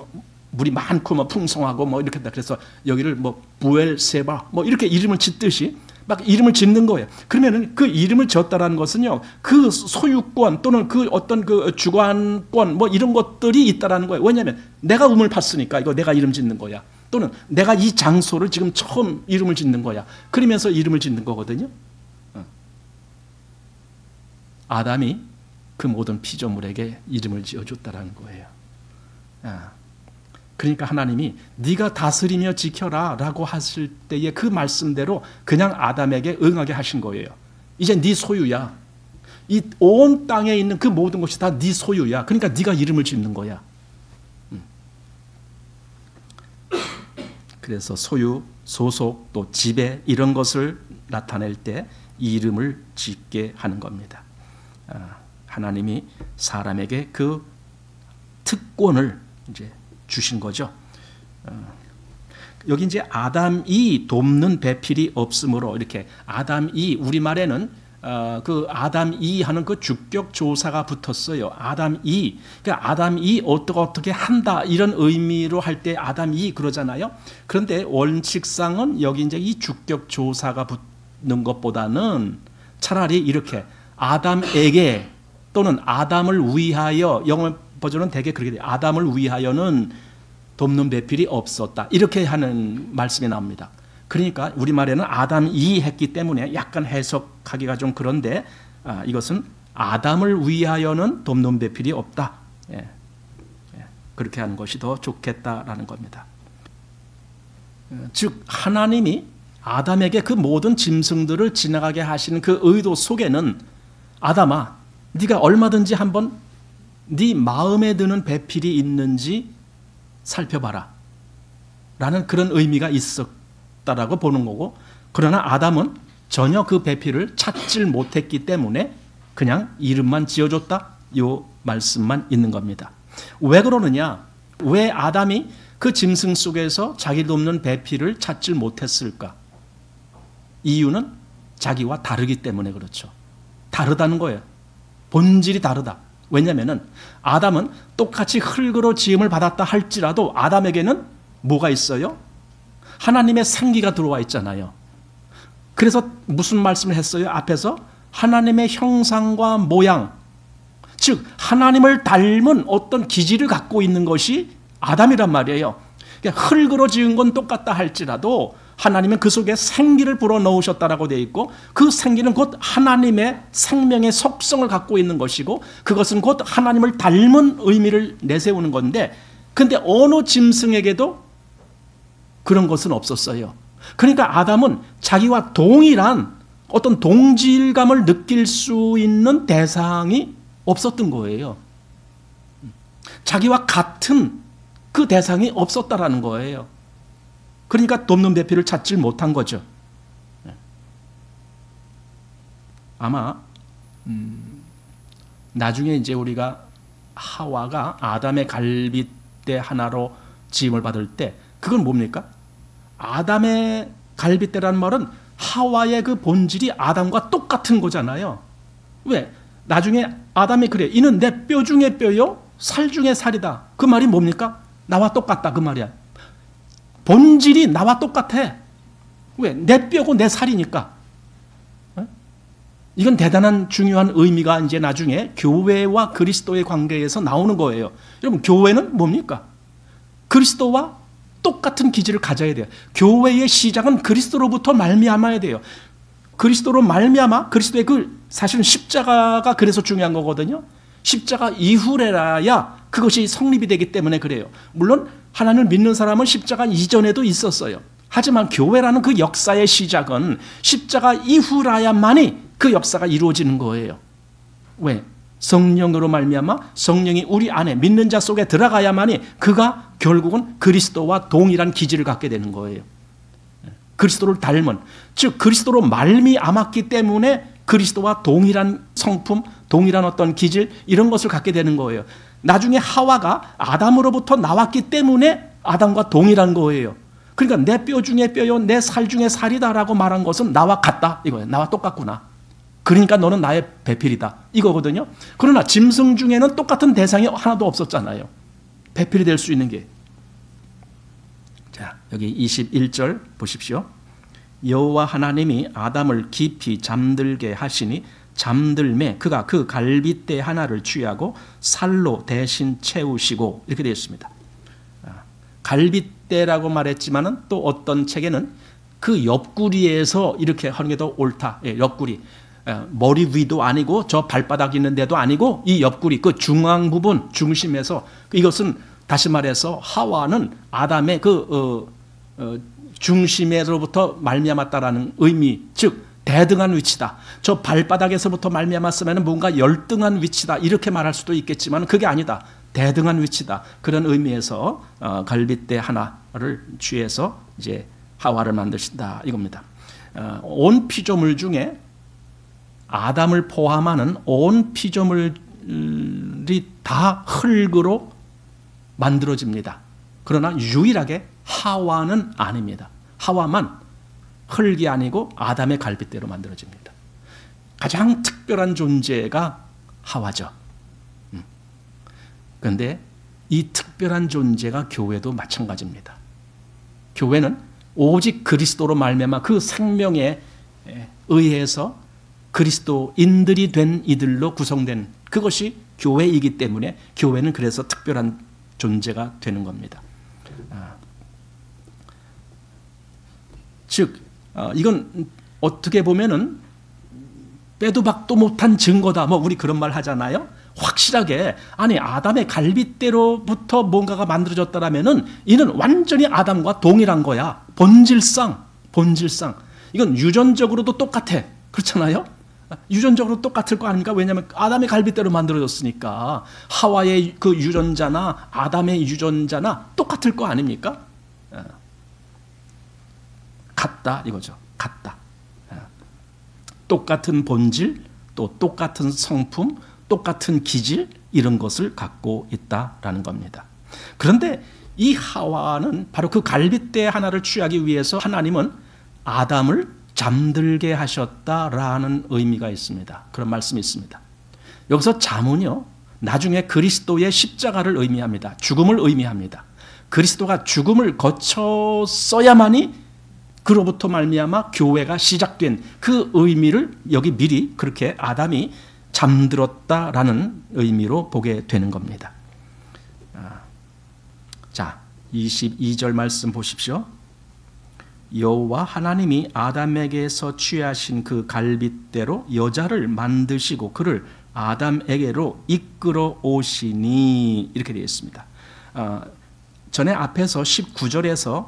S1: 물이 많고 뭐 풍성하고 뭐 이렇게 했다. 그래서 여기를 뭐 부엘세바 뭐 이렇게 이름을 짓듯이 막 이름을 짓는 거예요. 그러면은 그 이름을 지었다라는 것은요, 그 소유권 또는 그 어떤 그 주관권 뭐 이런 것들이 있다라는 거예요. 왜냐하면 내가 우물 팠으니까 이거 내가 이름 짓는 거야. 또는 내가 이 장소를 지금 처음 이름을 짓는 거야. 그러면서 이름을 짓는 거거든요. 아담이 그 모든 피조물에게 이름을 지어줬다라는 거예요. 그러니까 하나님이 네가 다스리며 지켜라 라고 하실 때의 그 말씀대로 그냥 아담에게 응하게 하신 거예요. 이제 네 소유야. 이 온 땅에 있는 그 모든 것이 다 네 소유야. 그러니까 네가 이름을 짓는 거야. 그래서 소유, 소속, 또 지배 이런 것을 나타낼 때 이름을 짓게 하는 겁니다. 하나님이 사람에게 그 특권을 이제 주신 거죠. 여기 이제 아담이 돕는 배필이 없으므로 이렇게 아담이 우리말에는 그 아담이 하는 그 주격 조사가 붙었어요. 아담이 그러니까 아담이 어떻게 한다 이런 의미로 할 때 아담이 그러잖아요. 그런데 원칙상은 여기 이제 이 주격 조사가 붙는 것보다는 차라리 이렇게 아담에게 또는 아담을 위하여 영어 버전은 대개 그렇게 돼요. 아담을 위하여는 돕는 배필이 없었다. 이렇게 하는 말씀이 나옵니다. 그러니까 우리말에는 아담이 했기 때문에 약간 해석하기가 좀 그런데 이것은 아담을 위하여는 돕는 배필이 없다. 그렇게 하는 것이 더 좋겠다라는 겁니다. 즉 하나님이 아담에게 그 모든 짐승들을 지나가게 하시는 그 의도 속에는 아담아 네가 얼마든지 한번 네 마음에 드는 배필이 있는지 살펴봐라 라는 그런 의미가 있었다라고 보는 거고, 그러나 아담은 전혀 그 배필을 찾질 못했기 때문에 그냥 이름만 지어줬다 이 말씀만 있는 겁니다. 왜 그러느냐, 왜 아담이 그 짐승 속에서 자기 돕는 배필을 찾질 못했을까? 이유는 자기와 다르기 때문에 그렇죠. 다르다는 거예요. 본질이 다르다. 왜냐하면 아담은 똑같이 흙으로 지음을 받았다 할지라도 아담에게는 뭐가 있어요? 하나님의 생기가 들어와 있잖아요. 그래서 무슨 말씀을 했어요? 앞에서 하나님의 형상과 모양, 즉 하나님을 닮은 어떤 기질을 갖고 있는 것이 아담이란 말이에요. 그러니까 흙으로 지은 건 똑같다 할지라도 하나님은 그 속에 생기를 불어넣으셨다라고 되어 있고, 그 생기는 곧 하나님의 생명의 속성을 갖고 있는 것이고, 그것은 곧 하나님을 닮은 의미를 내세우는 건데, 근데 어느 짐승에게도 그런 것은 없었어요. 그러니까 아담은 자기와 동일한 어떤 동질감을 느낄 수 있는 대상이 없었던 거예요. 자기와 같은 그 대상이 없었다라는 거예요. 그러니까 돕는 배필을 찾지 못한 거죠. 아마 나중에 이제 우리가 하와가 아담의 갈빗대 하나로 지음을 받을 때 그건 뭡니까? 아담의 갈빗대라는 말은 하와의 그 본질이 아담과 똑같은 거잖아요. 왜? 나중에 아담이 그래. 이는 내 뼈 중에 뼈요, 살 중에 살이다. 그 말이 뭡니까? 나와 똑같다 그 말이야. 본질이 나와 똑같아. 왜? 내 뼈고 내 살이니까. 이건 대단한 중요한 의미가 이제 나중에 교회와 그리스도의 관계에서 나오는 거예요. 여러분, 교회는 뭡니까? 그리스도와 똑같은 기질을 가져야 돼요. 교회의 시작은 그리스도로부터 말미암아야 돼요. 그리스도로 말미암아 그리스도의 그 사실은 십자가가 그래서 중요한 거거든요. 십자가 이후래야 그것이 성립이 되기 때문에 그래요. 물론 하나님을 믿는 사람은 십자가 이전에도 있었어요. 하지만 교회라는 그 역사의 시작은 십자가 이후라야만이 그 역사가 이루어지는 거예요. 왜? 성령으로 말미암아 성령이 우리 안에 믿는 자 속에 들어가야만이 그가 결국은 그리스도와 동일한 기질을 갖게 되는 거예요. 그리스도를 닮은, 즉 그리스도로 말미암았기 때문에 그리스도와 동일한 성품, 동일한 어떤 기질 이런 것을 갖게 되는 거예요. 나중에 하와가 아담으로부터 나왔기 때문에 아담과 동일한 거예요. 그러니까 내 뼈 중에 뼈요, 내 살 중에 살이다라고 말한 것은 나와 같다 이거예요. 나와 똑같구나. 그러니까 너는 나의 배필이다. 이거거든요. 그러나 짐승 중에는 똑같은 대상이 하나도 없었잖아요. 배필이 될 수 있는 게. 자, 여기 21절 보십시오. 여호와 하나님이 아담을 깊이 잠들게 하시니 잠들매 그가 그 갈빗대 하나를 취하고 살로 대신 채우시고, 이렇게 되어 있습니다. 갈빗대라고 말했지만은 또 어떤 책에는 그 옆구리에서 이렇게 하는 게 더 옳다. 예, 옆구리. 머리 위도 아니고 저 발바닥 있는 데도 아니고 이 옆구리 그 중앙 부분 중심에서, 이것은 다시 말해서 하와는 아담의 중심에서부터 말미암았다라는 의미, 즉 대등한 위치다. 저 발바닥에서부터 말미암았으면 뭔가 열등한 위치다, 이렇게 말할 수도 있겠지만 그게 아니다. 대등한 위치다. 그런 의미에서 갈빗대 하나를 취해서 이제 하와를 만드신다 이겁니다. 온 피조물 중에 아담을 포함하는 온 피조물이 다 흙으로 만들어집니다. 그러나 유일하게 하와는 아닙니다. 하와만 흙이 아니고 아담의 갈빗대로 만들어집니다. 가장 특별한 존재가 하와죠. 그런데 이 특별한 존재가 교회도 마찬가지입니다. 교회는 오직 그리스도로 말미암아 그 생명에 의해서 그리스도인들이 된 이들로 구성된 그것이 교회이기 때문에 교회는 그래서 특별한 존재가 되는 겁니다. 즉 이건 어떻게 보면은 빼도 박도 못한 증거다. 뭐 우리 그런 말 하잖아요. 확실하게 아니 아담의 갈빗대로부터 뭔가가 만들어졌다라면은 이는 완전히 아담과 동일한 거야. 본질상 이건 유전적으로도 똑같아. 그렇잖아요. 유전적으로 똑같을 거 아닙니까? 왜냐하면 아담의 갈빗대로 만들어졌으니까 하와의 그 유전자나 아담의 유전자나 똑같을 거 아닙니까? 같다 이거죠. 같다. 똑같은 본질, 또 똑같은 성품, 똑같은 기질, 이런 것을 갖고 있다라는 겁니다. 그런데 이 하와는 바로 그 갈빗대 하나를 취하기 위해서 하나님은 아담을 잠들게 하셨다라는 의미가 있습니다. 그런 말씀이 있습니다. 여기서 잠은요, 나중에 그리스도의 십자가를 의미합니다. 죽음을 의미합니다. 그리스도가 죽음을 거쳤어야만이 그로부터 말미암아 교회가 시작된 그 의미를 여기 미리 그렇게 아담이 잠들었다라는 의미로 보게 되는 겁니다. 자, 22절 말씀 보십시오. 여호와 하나님이 아담에게서 취하신 그 갈빗대로 여자를 만드시고 그를 아담에게로 이끌어 오시니, 이렇게 되어 있습니다. 전에 앞에서 19절에서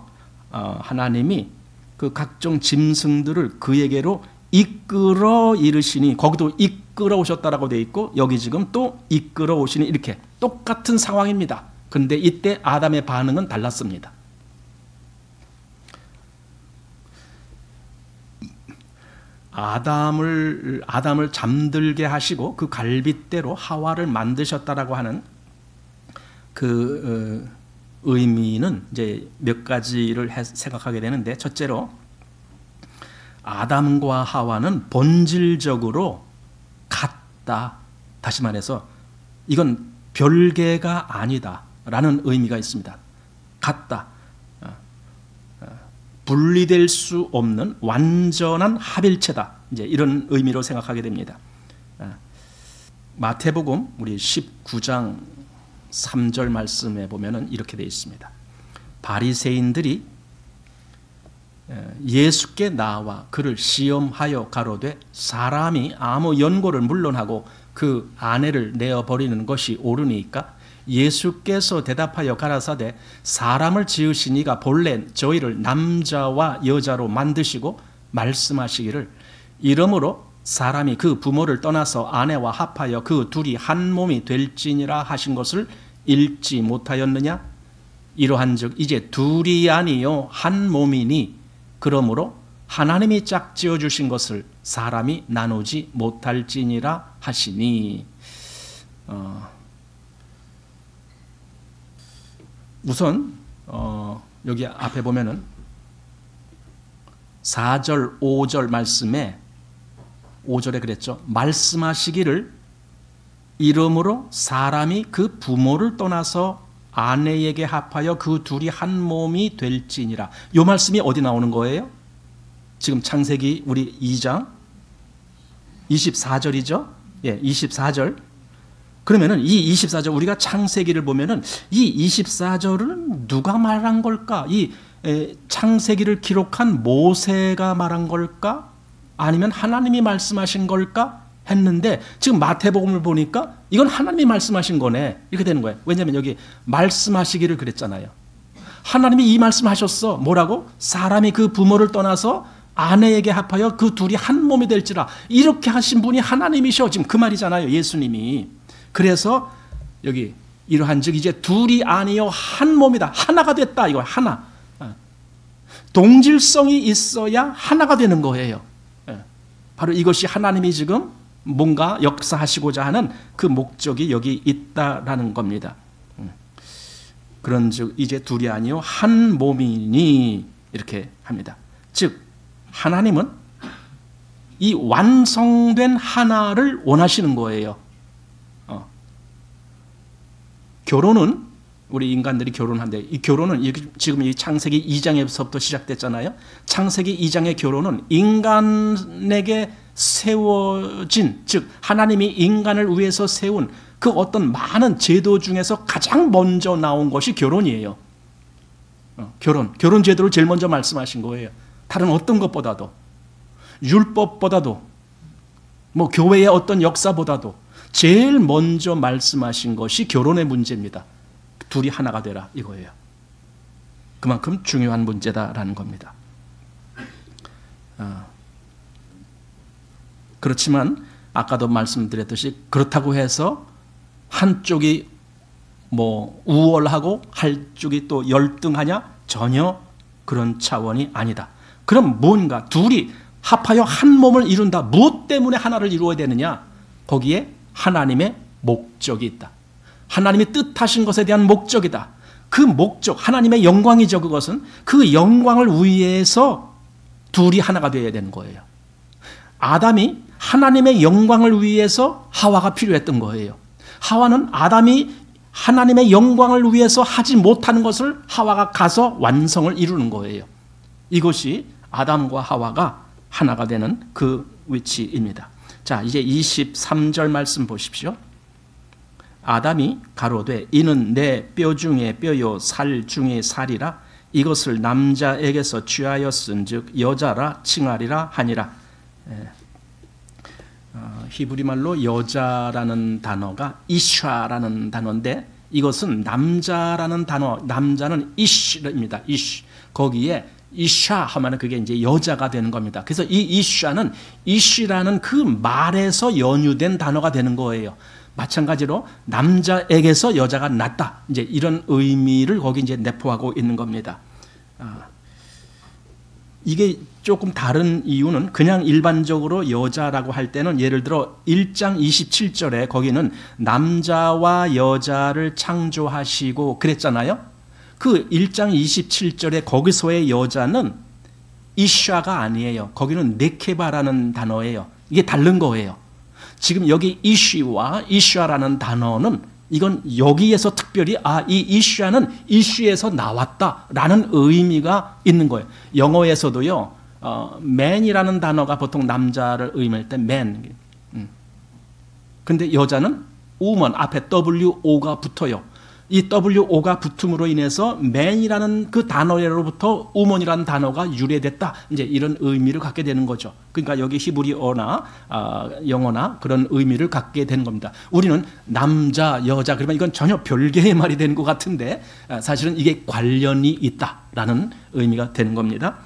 S1: 하나님이 그 각종 짐승들을 그에게로 이끌어 이르시니, 거기도 이끌어 오셨다라고 되어 있고 여기 지금 또 이끌어 오시니, 이렇게 똑같은 상황입니다. 그런데 이때 아담의 반응은 달랐습니다. 아담을 잠들게 하시고 그 갈빗대로 하와를 만드셨다라고 하는 그 의미는 이제 몇 가지를 생각하게 되는데, 첫째로 아담과 하와는 본질적으로 같다. 다시 말해서 이건 별개가 아니다라는 의미가 있습니다. 같다. 분리될 수 없는 완전한 합일체다. 이제 이런 의미로 생각하게 됩니다. 마태복음 우리 19장 3절 말씀에 보면은 이렇게 되어 있습니다. 바리새인들이 예수께 나와 그를 시험하여 가로되 사람이 아무 연고를 물론하고 그 아내를 내어 버리는 것이 옳으니까? 예수께서 대답하여 가라사대 사람을 지으신 이가 본래 저희를 남자와 여자로 만드시고 말씀하시기를 이러므로 사람이 그 부모를 떠나서 아내와 합하여 그 둘이 한 몸이 될지니라 하신 것을 읽지 못하였느냐? 이러한즉 이제 둘이 아니요 한 몸이니 그러므로 하나님이 짝지어 주신 것을 사람이 나누지 못할지니라 하시니. 우선 여기 앞에 보면은 4절 5절 말씀에 5절에 그랬죠. 말씀하시기를 이러므로 사람이 그 부모를 떠나서 아내에게 합하여 그 둘이 한 몸이 될지니라. 이 말씀이 어디 나오는 거예요? 지금 창세기 우리 2장 24절이죠. 예, 24절. 그러면은 이 24절 우리가 창세기를 보면은 이 24절은 누가 말한 걸까? 이 창세기를 기록한 모세가 말한 걸까? 아니면 하나님이 말씀하신 걸까? 했는데 지금 마태복음을 보니까 이건 하나님이 말씀하신 거네. 이렇게 되는 거예요. 왜냐하면 여기 말씀하시기를 그랬잖아요. 하나님이 이 말씀하셨어. 뭐라고? 사람이 그 부모를 떠나서 아내에게 합하여 그 둘이 한 몸이 될지라. 이렇게 하신 분이 하나님이셔. 지금 그 말이잖아요. 예수님이. 그래서 여기 이러한즉 이제 둘이 아니요 한 몸이다. 하나가 됐다. 이거 하나. 동질성이 있어야 하나가 되는 거예요. 바로 이것이 하나님이 지금 뭔가 역사하시고자 하는 그 목적이 여기 있다라는 겁니다. 그런즉 이제 둘이 아니요 한 몸이니 이렇게 합니다. 즉 하나님은 이 완성된 하나를 원하시는 거예요. 결혼은 우리 인간들이 결혼한데 이 결혼은 지금 이 창세기 2장에서부터 시작됐잖아요. 창세기 2장의 결혼은 인간에게 세워진, 즉 하나님이 인간을 위해서 세운 그 어떤 많은 제도 중에서 가장 먼저 나온 것이 결혼이에요. 결혼 제도를 제일 먼저 말씀하신 거예요. 다른 어떤 것보다도, 율법보다도, 뭐 교회의 어떤 역사보다도 제일 먼저 말씀하신 것이 결혼의 문제입니다. 둘이 하나가 되라 이거예요. 그만큼 중요한 문제다라는 겁니다. 그렇지만 아까도 말씀드렸듯이 그렇다고 해서 한쪽이 뭐 우월하고 한쪽이 또 열등하냐? 전혀 그런 차원이 아니다. 그럼 뭔가 둘이 합하여 한 몸을 이룬다. 무엇 때문에 하나를 이루어야 되느냐? 거기에 하나님의 목적이 있다. 하나님이 뜻하신 것에 대한 목적이다. 그 목적, 하나님의 영광이죠. 그것은 그 영광을 위해서 둘이 하나가 되어야 되는 거예요. 아담이 하나님의 영광을 위해서 하와가 필요했던 거예요. 하와는 아담이 하나님의 영광을 위해서 하지 못하는 것을 하와가 가서 완성을 이루는 거예요. 이것이 아담과 하와가 하나가 되는 그 위치입니다. 자, 이제 23절 말씀 보십시오. 아담이 가로되 이는 내 뼈 중에 뼈요 살 중에 살이라 이것을 남자에게서 취하였은즉 여자라 칭하리라 하니라. 히브리 말로 여자라는 단어가 이샤라는 단어인데 이것은 남자라는 단어, 남자는 이시입니다. 이시. 거기에 이샤 하면 그게 이제 여자가 되는 겁니다. 그래서 이 이샤는 이시라는 그 말에서 연유된 단어가 되는 거예요. 마찬가지로 남자에게서 여자가 났다. 이제 이런 의미를 거기 이제 내포하고 있는 겁니다. 이게 조금 다른 이유는 그냥 일반적으로 여자라고 할 때는 예를 들어 1장 27절에 거기는 남자와 여자를 창조하시고 그랬잖아요. 그 1장 27절에 거기서의 여자는 이샤가 아니에요. 거기는 네케바라는 단어예요. 이게 다른 거예요. 지금 여기 이쉬와 이샤라는 단어는 이건 여기에서 특별히 이 이슈는 이슈에서 나왔다라는 의미가 있는 거예요. 영어에서도요, man이라는 단어가 보통 남자를 의미할 때 man. 근데 여자는 woman 앞에 WO가 붙어요. 이 WO가 붙음으로 인해서 man이라는 그 단어로부터 woman이라는 단어가 유래됐다. 이제 이런 의미를 갖게 되는 거죠. 그러니까 여기 히브리어나 영어나 그런 의미를 갖게 되는 겁니다. 우리는 남자, 여자 그러면 이건 전혀 별개의 말이 되는 것 같은데 사실은 이게 관련이 있다라는 의미가 되는 겁니다.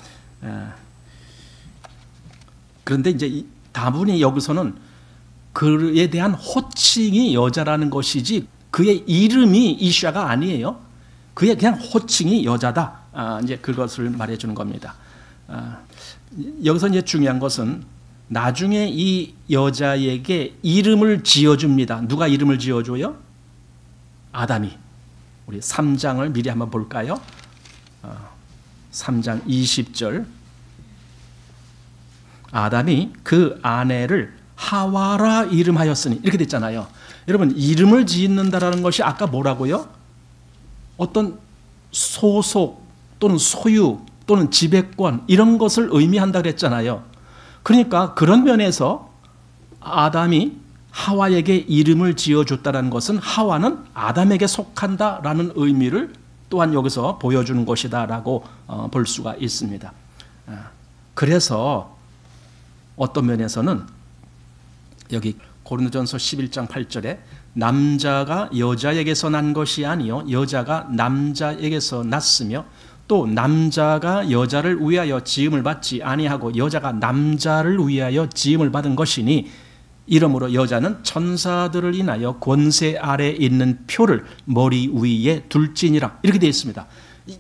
S1: 그런데 이제 다분히 여기서는 그에 대한 호칭이 여자라는 것이지 그의 이름이 이샤가 아니에요. 그의 그냥 호칭이 여자다. 이제 그것을 말해주는 겁니다. 여기서 이제 중요한 것은 나중에 이 여자에게 이름을 지어줍니다. 누가 이름을 지어줘요? 아담이. 우리 3장을 미리 한번 볼까요? 3장 20절. 아담이 그 아내를 하와라 이름하였으니 이렇게 됐잖아요. 여러분, 이름을 짓는다라는 것이 아까 뭐라고요? 어떤 소속 또는 소유 또는 지배권 이런 것을 의미한다 그랬잖아요. 그러니까 그런 면에서 아담이 하와에게 이름을 지어줬다는 것은 하와는 아담에게 속한다라는 의미를 또한 여기서 보여주는 것이다라고 볼 수가 있습니다. 그래서 어떤 면에서는 여기 고린도전서 11장 8절에 남자가 여자에게서 난 것이 아니요 여자가 남자에게서 났으며 또 남자가 여자를 위하여 지음을 받지 아니하고 여자가 남자를 위하여 지음을 받은 것이니 이러므로 여자는 천사들을 인하여 권세 아래 있는 표를 머리 위에 둘지니라 이렇게 되어 있습니다.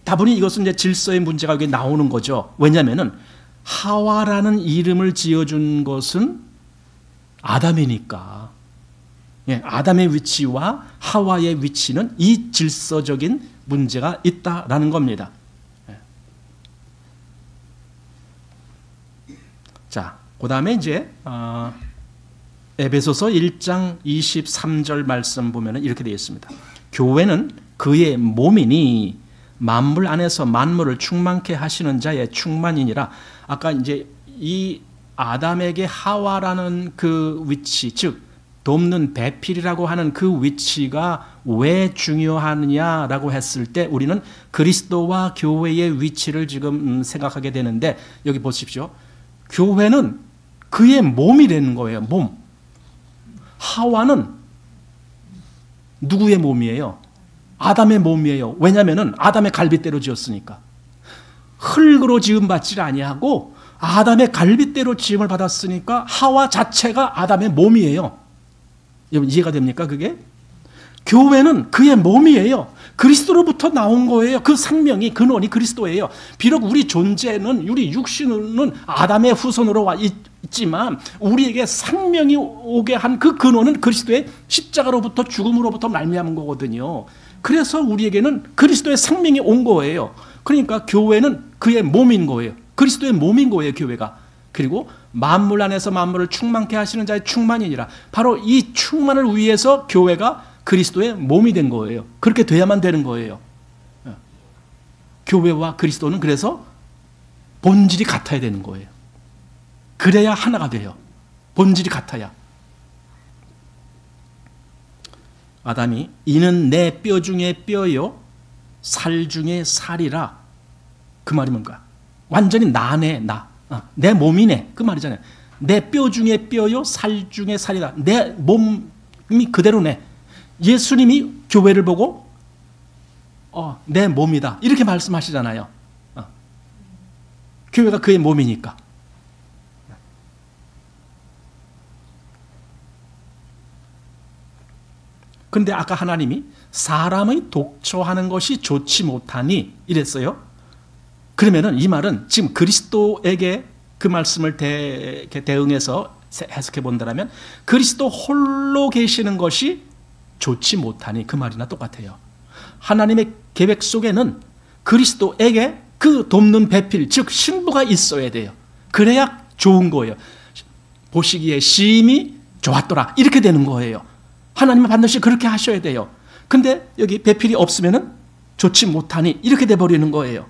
S1: 다분히 이것은 이제 질서의 문제가 여기 나오는 거죠. 왜냐하면은 하와라는 이름을 지어준 것은 아담이니까 아담의 위치와 하와의 위치는 이 질서적인 문제가 있다라는 겁니다. 자, 그 다음에 이제 에베소서 1장 23절 말씀 보면 이렇게 되어 있습니다. 교회는 그의 몸이니 만물 안에서 만물을 충만케 하시는 자의 충만이니라. 아까 이제 이 아담에게 하와라는 그 위치, 즉 돕는 배필이라고 하는 그 위치가 왜 중요하느냐라고 했을 때 우리는 그리스도와 교회의 위치를 지금 생각하게 되는데 여기 보십시오. 교회는 그의 몸이라는 거예요. 몸. 하와는 누구의 몸이에요? 아담의 몸이에요. 왜냐하면 아담의 갈빗대로 지었으니까. 흙으로 지음받지 아니하고 아담의 갈빗대로 지음을 받았으니까 하와 자체가 아담의 몸이에요. 여러분 이해가 됩니까 그게? 교회는 그의 몸이에요. 그리스도로부터 나온 거예요. 그 생명이 근원이 그리스도예요. 비록 우리 존재는 우리 육신은 아담의 후손으로 와 있지만 우리에게 생명이 오게 한 그 근원은 그리스도의 십자가로부터 죽음으로부터 말미암은 거거든요. 그래서 우리에게는 그리스도의 생명이 온 거예요. 그러니까 교회는 그의 몸인 거예요. 그리스도의 몸인 거예요, 교회가. 그리고 만물 안에서 만물을 충만케 하시는 자의 충만이니라. 바로 이 충만을 위해서 교회가 그리스도의 몸이 된 거예요. 그렇게 돼야만 되는 거예요. 교회와 그리스도는 그래서 본질이 같아야 되는 거예요. 그래야 하나가 돼요. 본질이 같아야. 아담이 이는 내 뼈 중에 뼈요 살 중에 살이라. 그 말이 뭔가? 완전히 나네, 나. 내 몸이네. 그 말이잖아요. 내 뼈 중에 뼈요 살 중에 살이다. 내 몸이 그대로네. 예수님이 교회를 보고 내 몸이다 이렇게 말씀하시잖아요. 교회가 그의 몸이니까. 그런데 아까 하나님이 사람의 독초하는 것이 좋지 못하니 이랬어요. 그러면은 이 말은 지금 그리스도에게 그 말씀을 대응해서 해석해 본다면 그리스도 홀로 계시는 것이 좋지 못하니 그 말이나 똑같아요. 하나님의 계획 속에는 그리스도에게 그 돕는 배필, 즉 신부가 있어야 돼요. 그래야 좋은 거예요. 보시기에 심히 좋았더라 이렇게 되는 거예요. 하나님은 반드시 그렇게 하셔야 돼요. 근데 여기 배필이 없으면 좋지 못하니 이렇게 돼버리는 거예요.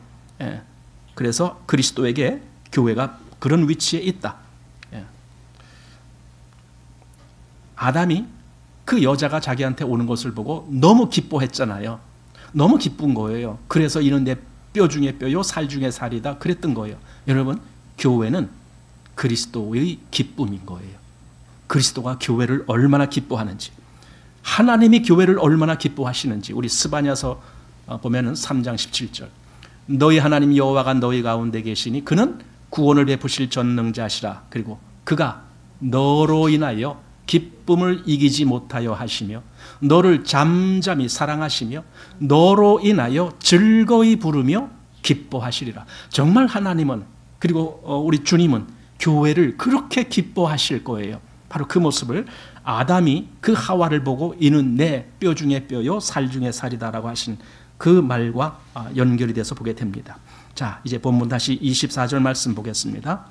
S1: 그래서 그리스도에게 교회가 그런 위치에 있다. 아담이 그 여자가 자기한테 오는 것을 보고 너무 기뻐했잖아요. 너무 기쁜 거예요. 그래서 이는 내 뼈 중에 뼈요 살 중에 살이다 그랬던 거예요. 여러분 교회는 그리스도의 기쁨인 거예요. 그리스도가 교회를 얼마나 기뻐하는지, 하나님이 교회를 얼마나 기뻐하시는지 우리 스바냐서 보면은 3장 17절 너희 하나님 여호와가 너희 가운데 계시니 그는 구원을 베푸실 전능자시라. 그리고 그가 너로 인하여 기쁨을 이기지 못하여 하시며 너를 잠잠히 사랑하시며 너로 인하여 즐거이 부르며 기뻐하시리라. 정말 하나님은 그리고 우리 주님은 교회를 그렇게 기뻐하실 거예요. 바로 그 모습을 아담이 그 하와를 보고 이는 내 뼈 중에 뼈요 살 중에 살이다라고 하신 그 말과 연결이 돼서 보게 됩니다. 자, 이제 본문 다시 24절 말씀 보겠습니다.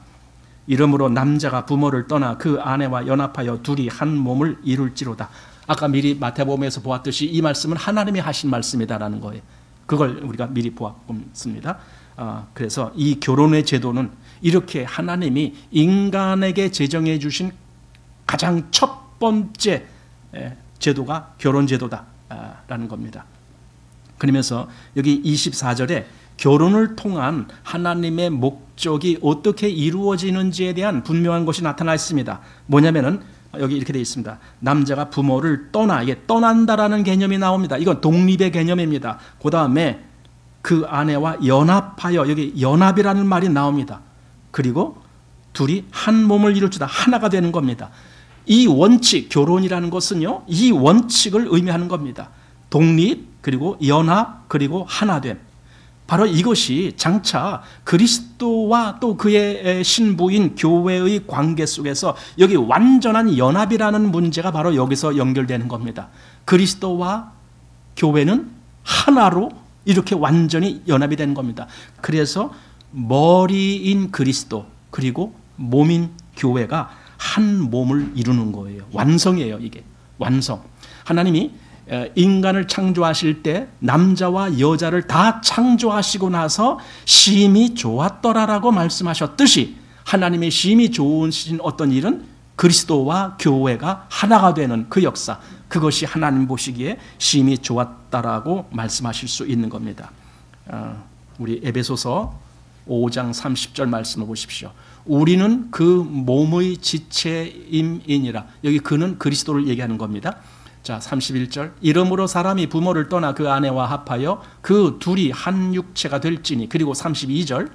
S1: 이러므로 남자가 부모를 떠나 그 아내와 연합하여 둘이 한 몸을 이룰지로다. 아까 미리 마태복음에서 보았듯이 이 말씀은 하나님이 하신 말씀이다라는 거예요. 그걸 우리가 미리 보았습니다. 그래서 이 결혼의 제도는 이렇게 하나님이 인간에게 제정해 주신 가장 첫 번째 제도가 결혼 제도다라는 겁니다. 그러면서 여기 24절에 결혼을 통한 하나님의 목적이 어떻게 이루어지는지에 대한 분명한 것이 나타나 있습니다. 뭐냐면은 여기 이렇게 되어 있습니다. 남자가 부모를 떠나, 이게 떠난다라는 개념이 나옵니다. 이건 독립의 개념입니다. 그 다음에 그 아내와 연합하여, 여기 연합이라는 말이 나옵니다. 그리고 둘이 한 몸을 이룰지다, 하나가 되는 겁니다. 이 원칙, 결혼이라는 것은요, 이 원칙을 의미하는 겁니다. 독립, 그리고 연합, 그리고 하나됨. 바로 이것이 장차 그리스도와 또 그의 신부인 교회의 관계 속에서 여기 완전한 연합이라는 문제가 바로 여기서 연결되는 겁니다. 그리스도와 교회는 하나로 이렇게 완전히 연합이 되는 겁니다. 그래서 머리인 그리스도 그리고 몸인 교회가 한 몸을 이루는 거예요. 완성이에요. 이게 완성. 하나님이 인간을 창조하실 때 남자와 여자를 다 창조하시고 나서 심히 좋았더라라고 말씀하셨듯이 하나님의 심히 좋으신 어떤 일은 그리스도와 교회가 하나가 되는 그 역사, 그것이 하나님 보시기에 심히 좋았다라고 말씀하실 수 있는 겁니다. 우리 에베소서 5장 30절 말씀을 보십시오. 우리는 그 몸의 지체임이니라. 여기 그는 그리스도를 얘기하는 겁니다. 자, 31절. 이러므로 사람이 부모를 떠나 그 아내와 합하여 그 둘이 한 육체가 될지니. 그리고 32절.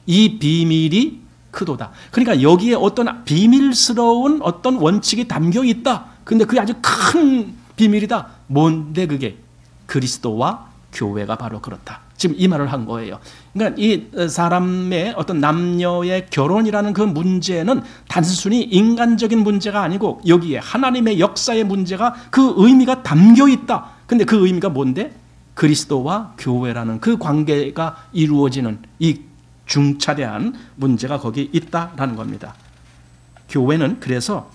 S1: 이 비밀이 크도다. 그러니까 여기에 어떤 비밀스러운 어떤 원칙이 담겨 있다. 근데 그게 아주 큰 비밀이다. 뭔데 그게? 그리스도와 교회가 바로 그렇다. 지금 이 말을 한 거예요. 그러니까 이 사람의 어떤 남녀의 결혼이라는 그 문제는 단순히 인간적인 문제가 아니고 여기에 하나님의 역사의 문제가 그 의미가 담겨 있다. 근데 그 의미가 뭔데? 그리스도와 교회라는 그 관계가 이루어지는 이 중차대한 문제가 거기 있다라는 겁니다. 교회는 그래서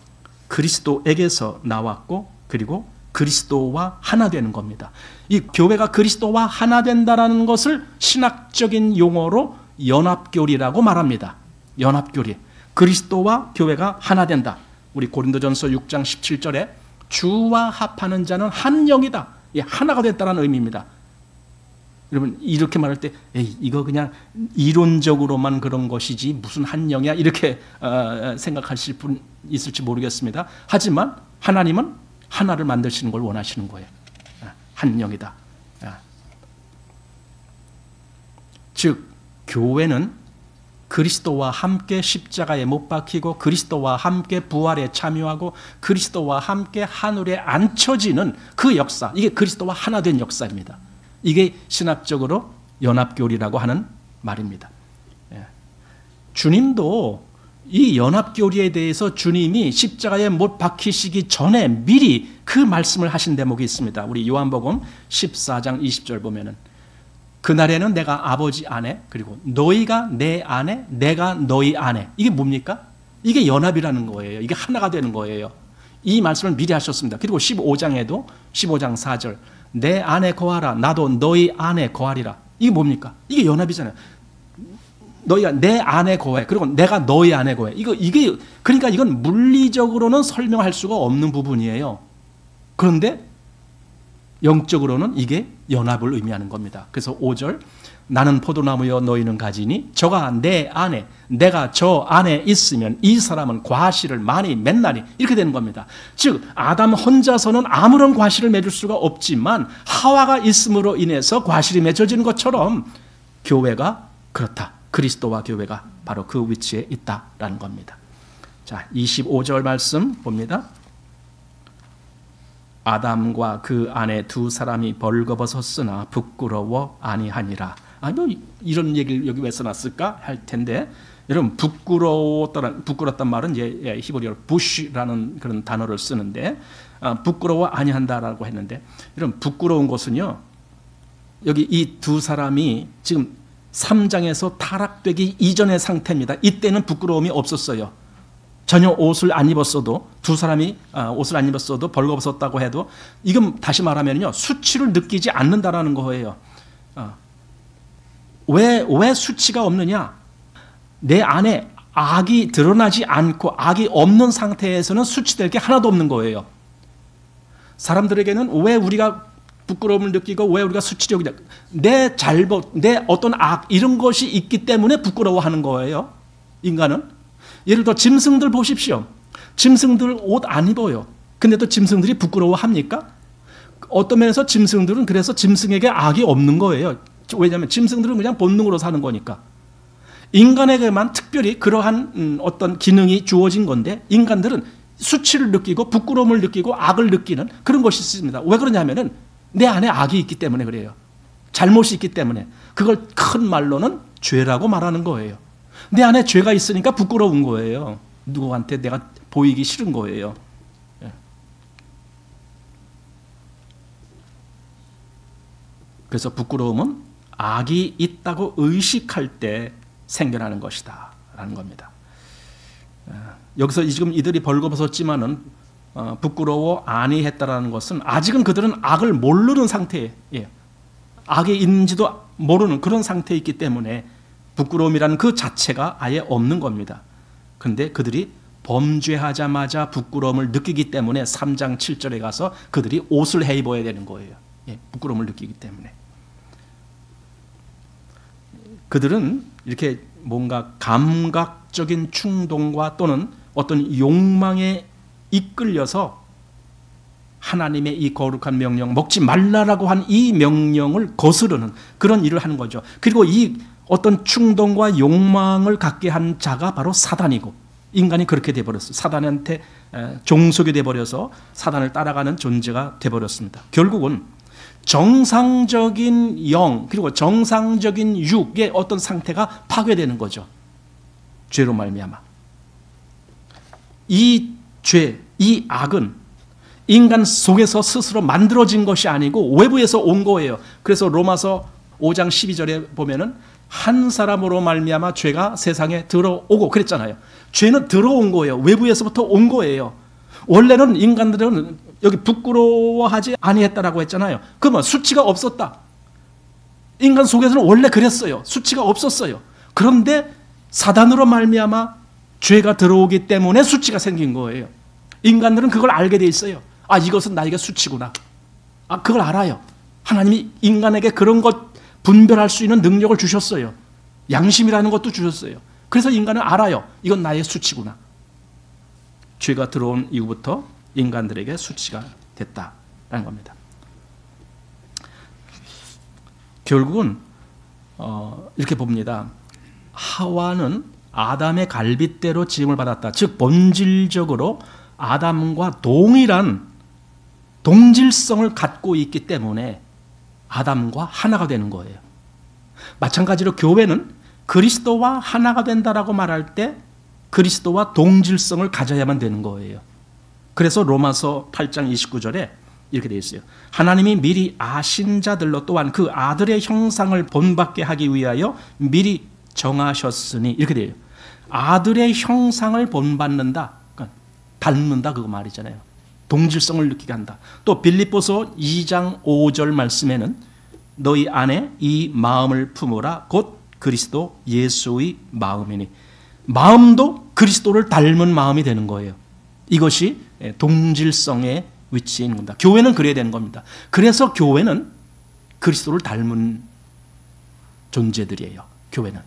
S1: 그리스도에게서 나왔고 그리고 그리스도와 하나 되는 겁니다. 이 교회가 그리스도와 하나 된다라는 것을 신학적인 용어로 연합교리라고 말합니다. 연합교리. 그리스도와 교회가 하나 된다. 우리 고린도전서 6장 17절에 주와 합하는 자는 한 영이다. 하나가 됐다는 의미입니다. 여러분 이렇게 말할 때 에이, 이거 그냥 이론적으로만 그런 것이지 무슨 한 영이야 이렇게 생각하실 분 있을지 모르겠습니다. 하지만 하나님은 하나를 만드시는 걸 원하시는 거예요. 한 영이다. 즉 교회는 그리스도와 함께 십자가에 못 박히고 그리스도와 함께 부활에 참여하고 그리스도와 함께 하늘에 앉혀지는 그 역사, 이게 그리스도와 하나 된 역사입니다. 이게 신학적으로 연합교리라고 하는 말입니다. 주님도 이 연합교리에 대해서 주님이 십자가에 못 박히시기 전에 미리 그 말씀을 하신 대목이 있습니다. 우리 요한복음 14장 20절 보면은 그날에는 내가 아버지 안에 그리고 너희가 내 안에 내가 너희 안에. 이게 뭡니까? 이게 연합이라는 거예요. 이게 하나가 되는 거예요. 이 말씀을 미리 하셨습니다. 그리고 15장에도 15장 4절 내 안에 거하라 나도 너희 안에 거하리라. 이게 뭡니까? 이게 연합이잖아요. 너희가 내 안에 거해. 그리고 내가 너희 안에 거해. 이게 그러니까 이건 물리적으로는 설명할 수가 없는 부분이에요. 그런데 영적으로는 이게 연합을 의미하는 겁니다. 그래서 5절 나는 포도나무여 너희는 가지니 저가 내 안에 내가 저 안에 있으면 이 사람은 과실을 많이 맺나니 이렇게 되는 겁니다. 즉 아담 혼자서는 아무런 과실을 맺을 수가 없지만 하와가 있음으로 인해서 과실이 맺어지는 것처럼 교회가 그렇다. 그리스도와 교회가 바로 그 위치에 있다라는 겁니다. 자, 25절 말씀 봅니다. 아담과 그 아내 두 사람이 벌거벗었으나 부끄러워 아니하니라. 뭐 이런 얘기를 여기 왜 써놨을까 할 텐데, 여러분 부끄럽단 말은 이제 히브리어로 부시라는 그런 단어를 쓰는데 부끄러워 아니한다라고 했는데, 여러분 부끄러운 것은요 여기 이 두 사람이 지금 3장에서 타락되기 이전의 상태입니다. 이때는 부끄러움이 없었어요. 전혀 옷을 안 입었어도, 두 사람이 옷을 안 입었어도 벌거벗었다고 해도, 이건 다시 말하면요, 수치를 느끼지 않는다라는 거예요. 왜 수치가 없느냐? 내 안에 악이 드러나지 않고 악이 없는 상태에서는 수치될 게 하나도 없는 거예요. 사람들에게는 왜 우리가 부끄러움을 느끼고 왜 우리가 수치력이냐, 내 잘못, 내 어떤 악, 이런 것이 있기 때문에 부끄러워하는 거예요. 인간은. 예를 들어 짐승들 보십시오. 짐승들 옷 안 입어요. 근데도 짐승들이 부끄러워합니까? 어떤 면에서 짐승들은 그래서 짐승에게 악이 없는 거예요. 왜냐하면 짐승들은 그냥 본능으로 사는 거니까. 인간에게만 특별히 그러한 어떤 기능이 주어진 건데, 인간들은 수치를 느끼고 부끄러움을 느끼고 악을 느끼는 그런 것이 있습니다. 왜 그러냐면은 내 안에 악이 있기 때문에 그래요. 잘못이 있기 때문에. 그걸 큰 말로는 죄라고 말하는 거예요. 내 안에 죄가 있으니까 부끄러운 거예요. 누구한테 내가 보이기 싫은 거예요. 그래서 부끄러움은 악이 있다고 의식할 때 생겨나는 것이다 라는 겁니다. 여기서 지금 이들이 벌거벗었지만은 부끄러워 아니했다라는 것은 아직은 그들은 악을 모르는 상태예요. 악이 있는지도 모르는 그런 상태에 있기 때문에 부끄러움이라는 그 자체가 아예 없는 겁니다. 그런데 그들이 범죄하자마자 부끄러움을 느끼기 때문에 3장 7절에 가서 그들이 옷을 해 입어야 되는 거예요. 부끄러움을 느끼기 때문에. 그들은 이렇게 뭔가 감각적인 충동과 또는 어떤 욕망에 이끌려서 하나님의 이 거룩한 명령, 먹지 말라라고 한 이 명령을 거스르는 그런 일을 하는 거죠. 그리고 이 어떤 충동과 욕망을 갖게 한 자가 바로 사단이고, 인간이 그렇게 돼버렸어요. 사단한테 종속이 돼버려서 사단을 따라가는 존재가 돼버렸습니다. 결국은 정상적인 영 그리고 정상적인 육의 어떤 상태가 파괴되는 거죠. 죄로 말미암아. 이 죄, 이 악은 인간 속에서 스스로 만들어진 것이 아니고 외부에서 온 거예요. 그래서 로마서 5장 12절에 보면은 한 사람으로 말미암아 죄가 세상에 들어오고 그랬잖아요. 죄는 들어온 거예요. 외부에서부터 온 거예요. 원래는 인간들은 여기 부끄러워하지 아니했다라고 했잖아요. 그러면 수치가 없었다. 인간 속에서는 원래 그랬어요. 수치가 없었어요. 그런데 사단으로 말미암아 죄가 들어오기 때문에 수치가 생긴 거예요. 인간들은 그걸 알게 돼 있어요. 아, 이것은 나에게 수치구나. 아, 그걸 알아요. 하나님이 인간에게 그런 것 분별할 수 있는 능력을 주셨어요. 양심이라는 것도 주셨어요. 그래서 인간은 알아요. 이건 나의 수치구나. 죄가 들어온 이후부터 인간들에게 수치가 됐다라는 겁니다. 결국은 이렇게 봅니다. 하와는 아담의 갈빗대로 지음을 받았다. 즉 본질적으로 아담과 동일한 동질성을 갖고 있기 때문에 아담과 하나가 되는 거예요. 마찬가지로 교회는 그리스도와 하나가 된다라고 말할 때 그리스도와 동질성을 가져야만 되는 거예요. 그래서 로마서 8장 29절에 이렇게 되어 있어요. 하나님이 미리 아신 자들로 또한 그 아들의 형상을 본받게 하기 위하여 미리 정하셨으니 이렇게 돼요. 아들의 형상을 본받는다. 그러니까 닮는다 그거 말이잖아요. 동질성을 느끼게 한다. 또 빌립보서 2장 5절 말씀에는 너희 안에 이 마음을 품으라 곧 그리스도 예수의 마음이니 마음도 그리스도를 닮은 마음이 되는 거예요. 이것이 동질성의 위치에 있는 겁니다. 교회는 그래야 되는 겁니다. 그래서 교회는 그리스도를 닮은 존재들이에요. 교회는.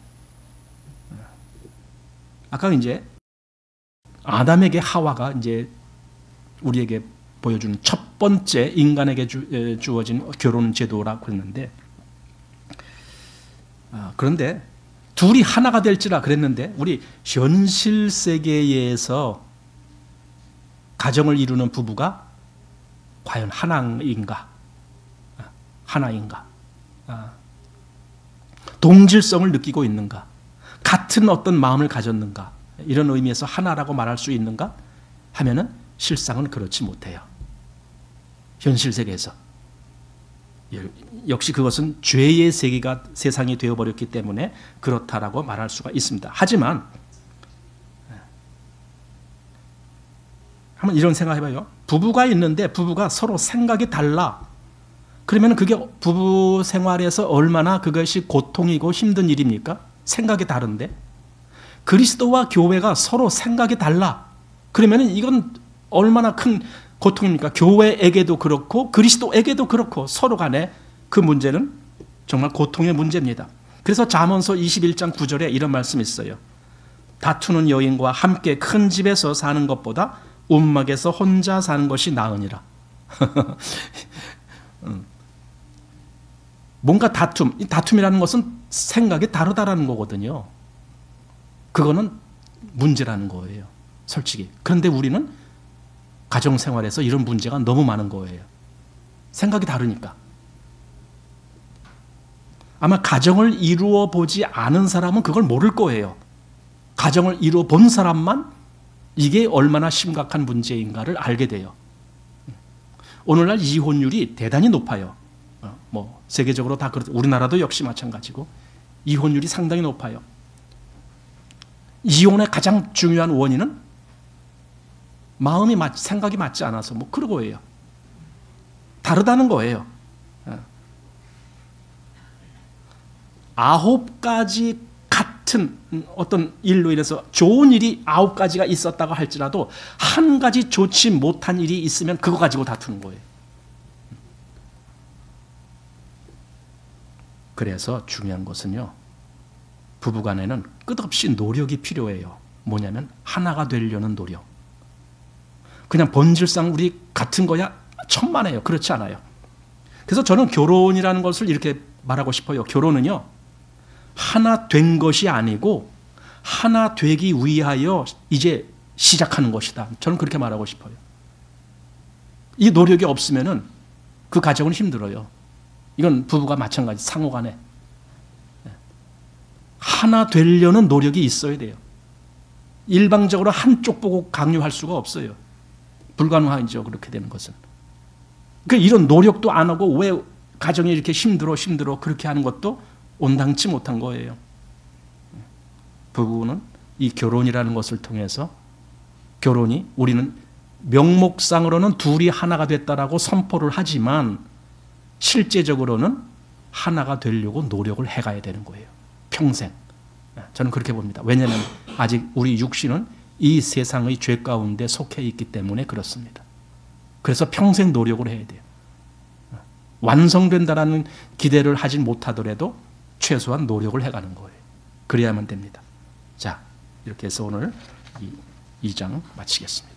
S1: 아까 이제 아담에게 하와가 이제 우리에게 보여주는 첫 번째 인간에게 주어진 결혼 제도라고 했는데, 그런데 둘이 하나가 될지라 그랬는데 우리 현실 세계에서 가정을 이루는 부부가 과연 하나인가? 동질성을 느끼고 있는가? 같은 어떤 마음을 가졌는가? 이런 의미에서 하나라고 말할 수 있는가? 하면은 실상은 그렇지 못해요. 현실 세계에서. 역시 그것은 죄의 세계가 세상이 되어버렸기 때문에 그렇다라고 말할 수가 있습니다. 하지만 한번 이런 생각해봐요. 부부가 있는데 부부가 서로 생각이 달라. 그러면 그게 부부 생활에서 얼마나 그것이 고통이고 힘든 일입니까? 생각이 다른데. 그리스도와 교회가 서로 생각이 달라. 그러면 이건 얼마나 큰 고통입니까? 교회에게도 그렇고 그리스도에게도 그렇고 서로 간에 그 문제는 정말 고통의 문제입니다. 그래서 잠언서 21장 9절에 이런 말씀이 있어요. 다투는 여인과 함께 큰 집에서 사는 것보다 움막에서 혼자 사는 것이 나으니라. 뭔가 다툼이라는 것은 생각이 다르다라는 거거든요. 그거는 문제라는 거예요. 솔직히. 그런데 우리는 가정생활에서 이런 문제가 너무 많은 거예요. 생각이 다르니까. 아마 가정을 이루어 보지 않은 사람은 그걸 모를 거예요. 가정을 이루어 본 사람만 이게 얼마나 심각한 문제인가를 알게 돼요. 오늘날 이혼율이 대단히 높아요. 세계적으로 다 그렇고 우리나라도 역시 마찬가지고 이혼율이 상당히 높아요. 이혼의 가장 중요한 원인은 생각이 맞지 않아서 그런 거예요. 다르다는 거예요. 9가지 같은 어떤 일로 인해서 좋은 일이 9가지가 있었다고 할지라도 한 가지 좋지 못한 일이 있으면 그거 가지고 다투는 거예요. 그래서 중요한 것은요, 부부간에는 끝없이 노력이 필요해요. 뭐냐면 하나가 되려는 노력. 그냥 본질상 우리 같은 거야 천만에요. 그렇지 않아요. 그래서 저는 결혼이라는 것을 이렇게 말하고 싶어요. 결혼은요, 하나 된 것이 아니고 하나 되기 위하여 이제 시작하는 것이다. 저는 그렇게 말하고 싶어요. 이 노력이 없으면은 그 가정은 힘들어요. 이건 부부가 마찬가지, 상호간에 하나 되려는 노력이 있어야 돼요. 일방적으로 한쪽 보고 강요할 수가 없어요. 불가능하죠, 그렇게 되는 것은. 그러니까 이런 노력도 안 하고 왜 가정이 이렇게 힘들어 그렇게 하는 것도 온당치 못한 거예요. 부부는 이 결혼이라는 것을 통해서 결혼이 우리는 명목상으로는 둘이 하나가 됐다라고 선포를 하지만 실제적으로는 하나가 되려고 노력을 해가야 되는 거예요. 평생. 저는 그렇게 봅니다. 왜냐하면 아직 우리 육신은 이 세상의 죄 가운데 속해 있기 때문에 그렇습니다. 그래서 평생 노력을 해야 돼요. 완성된다라는 기대를 하진 못하더라도 최소한 노력을 해가는 거예요. 그래야만 됩니다. 자, 이렇게 해서 오늘 이 2장 마치겠습니다.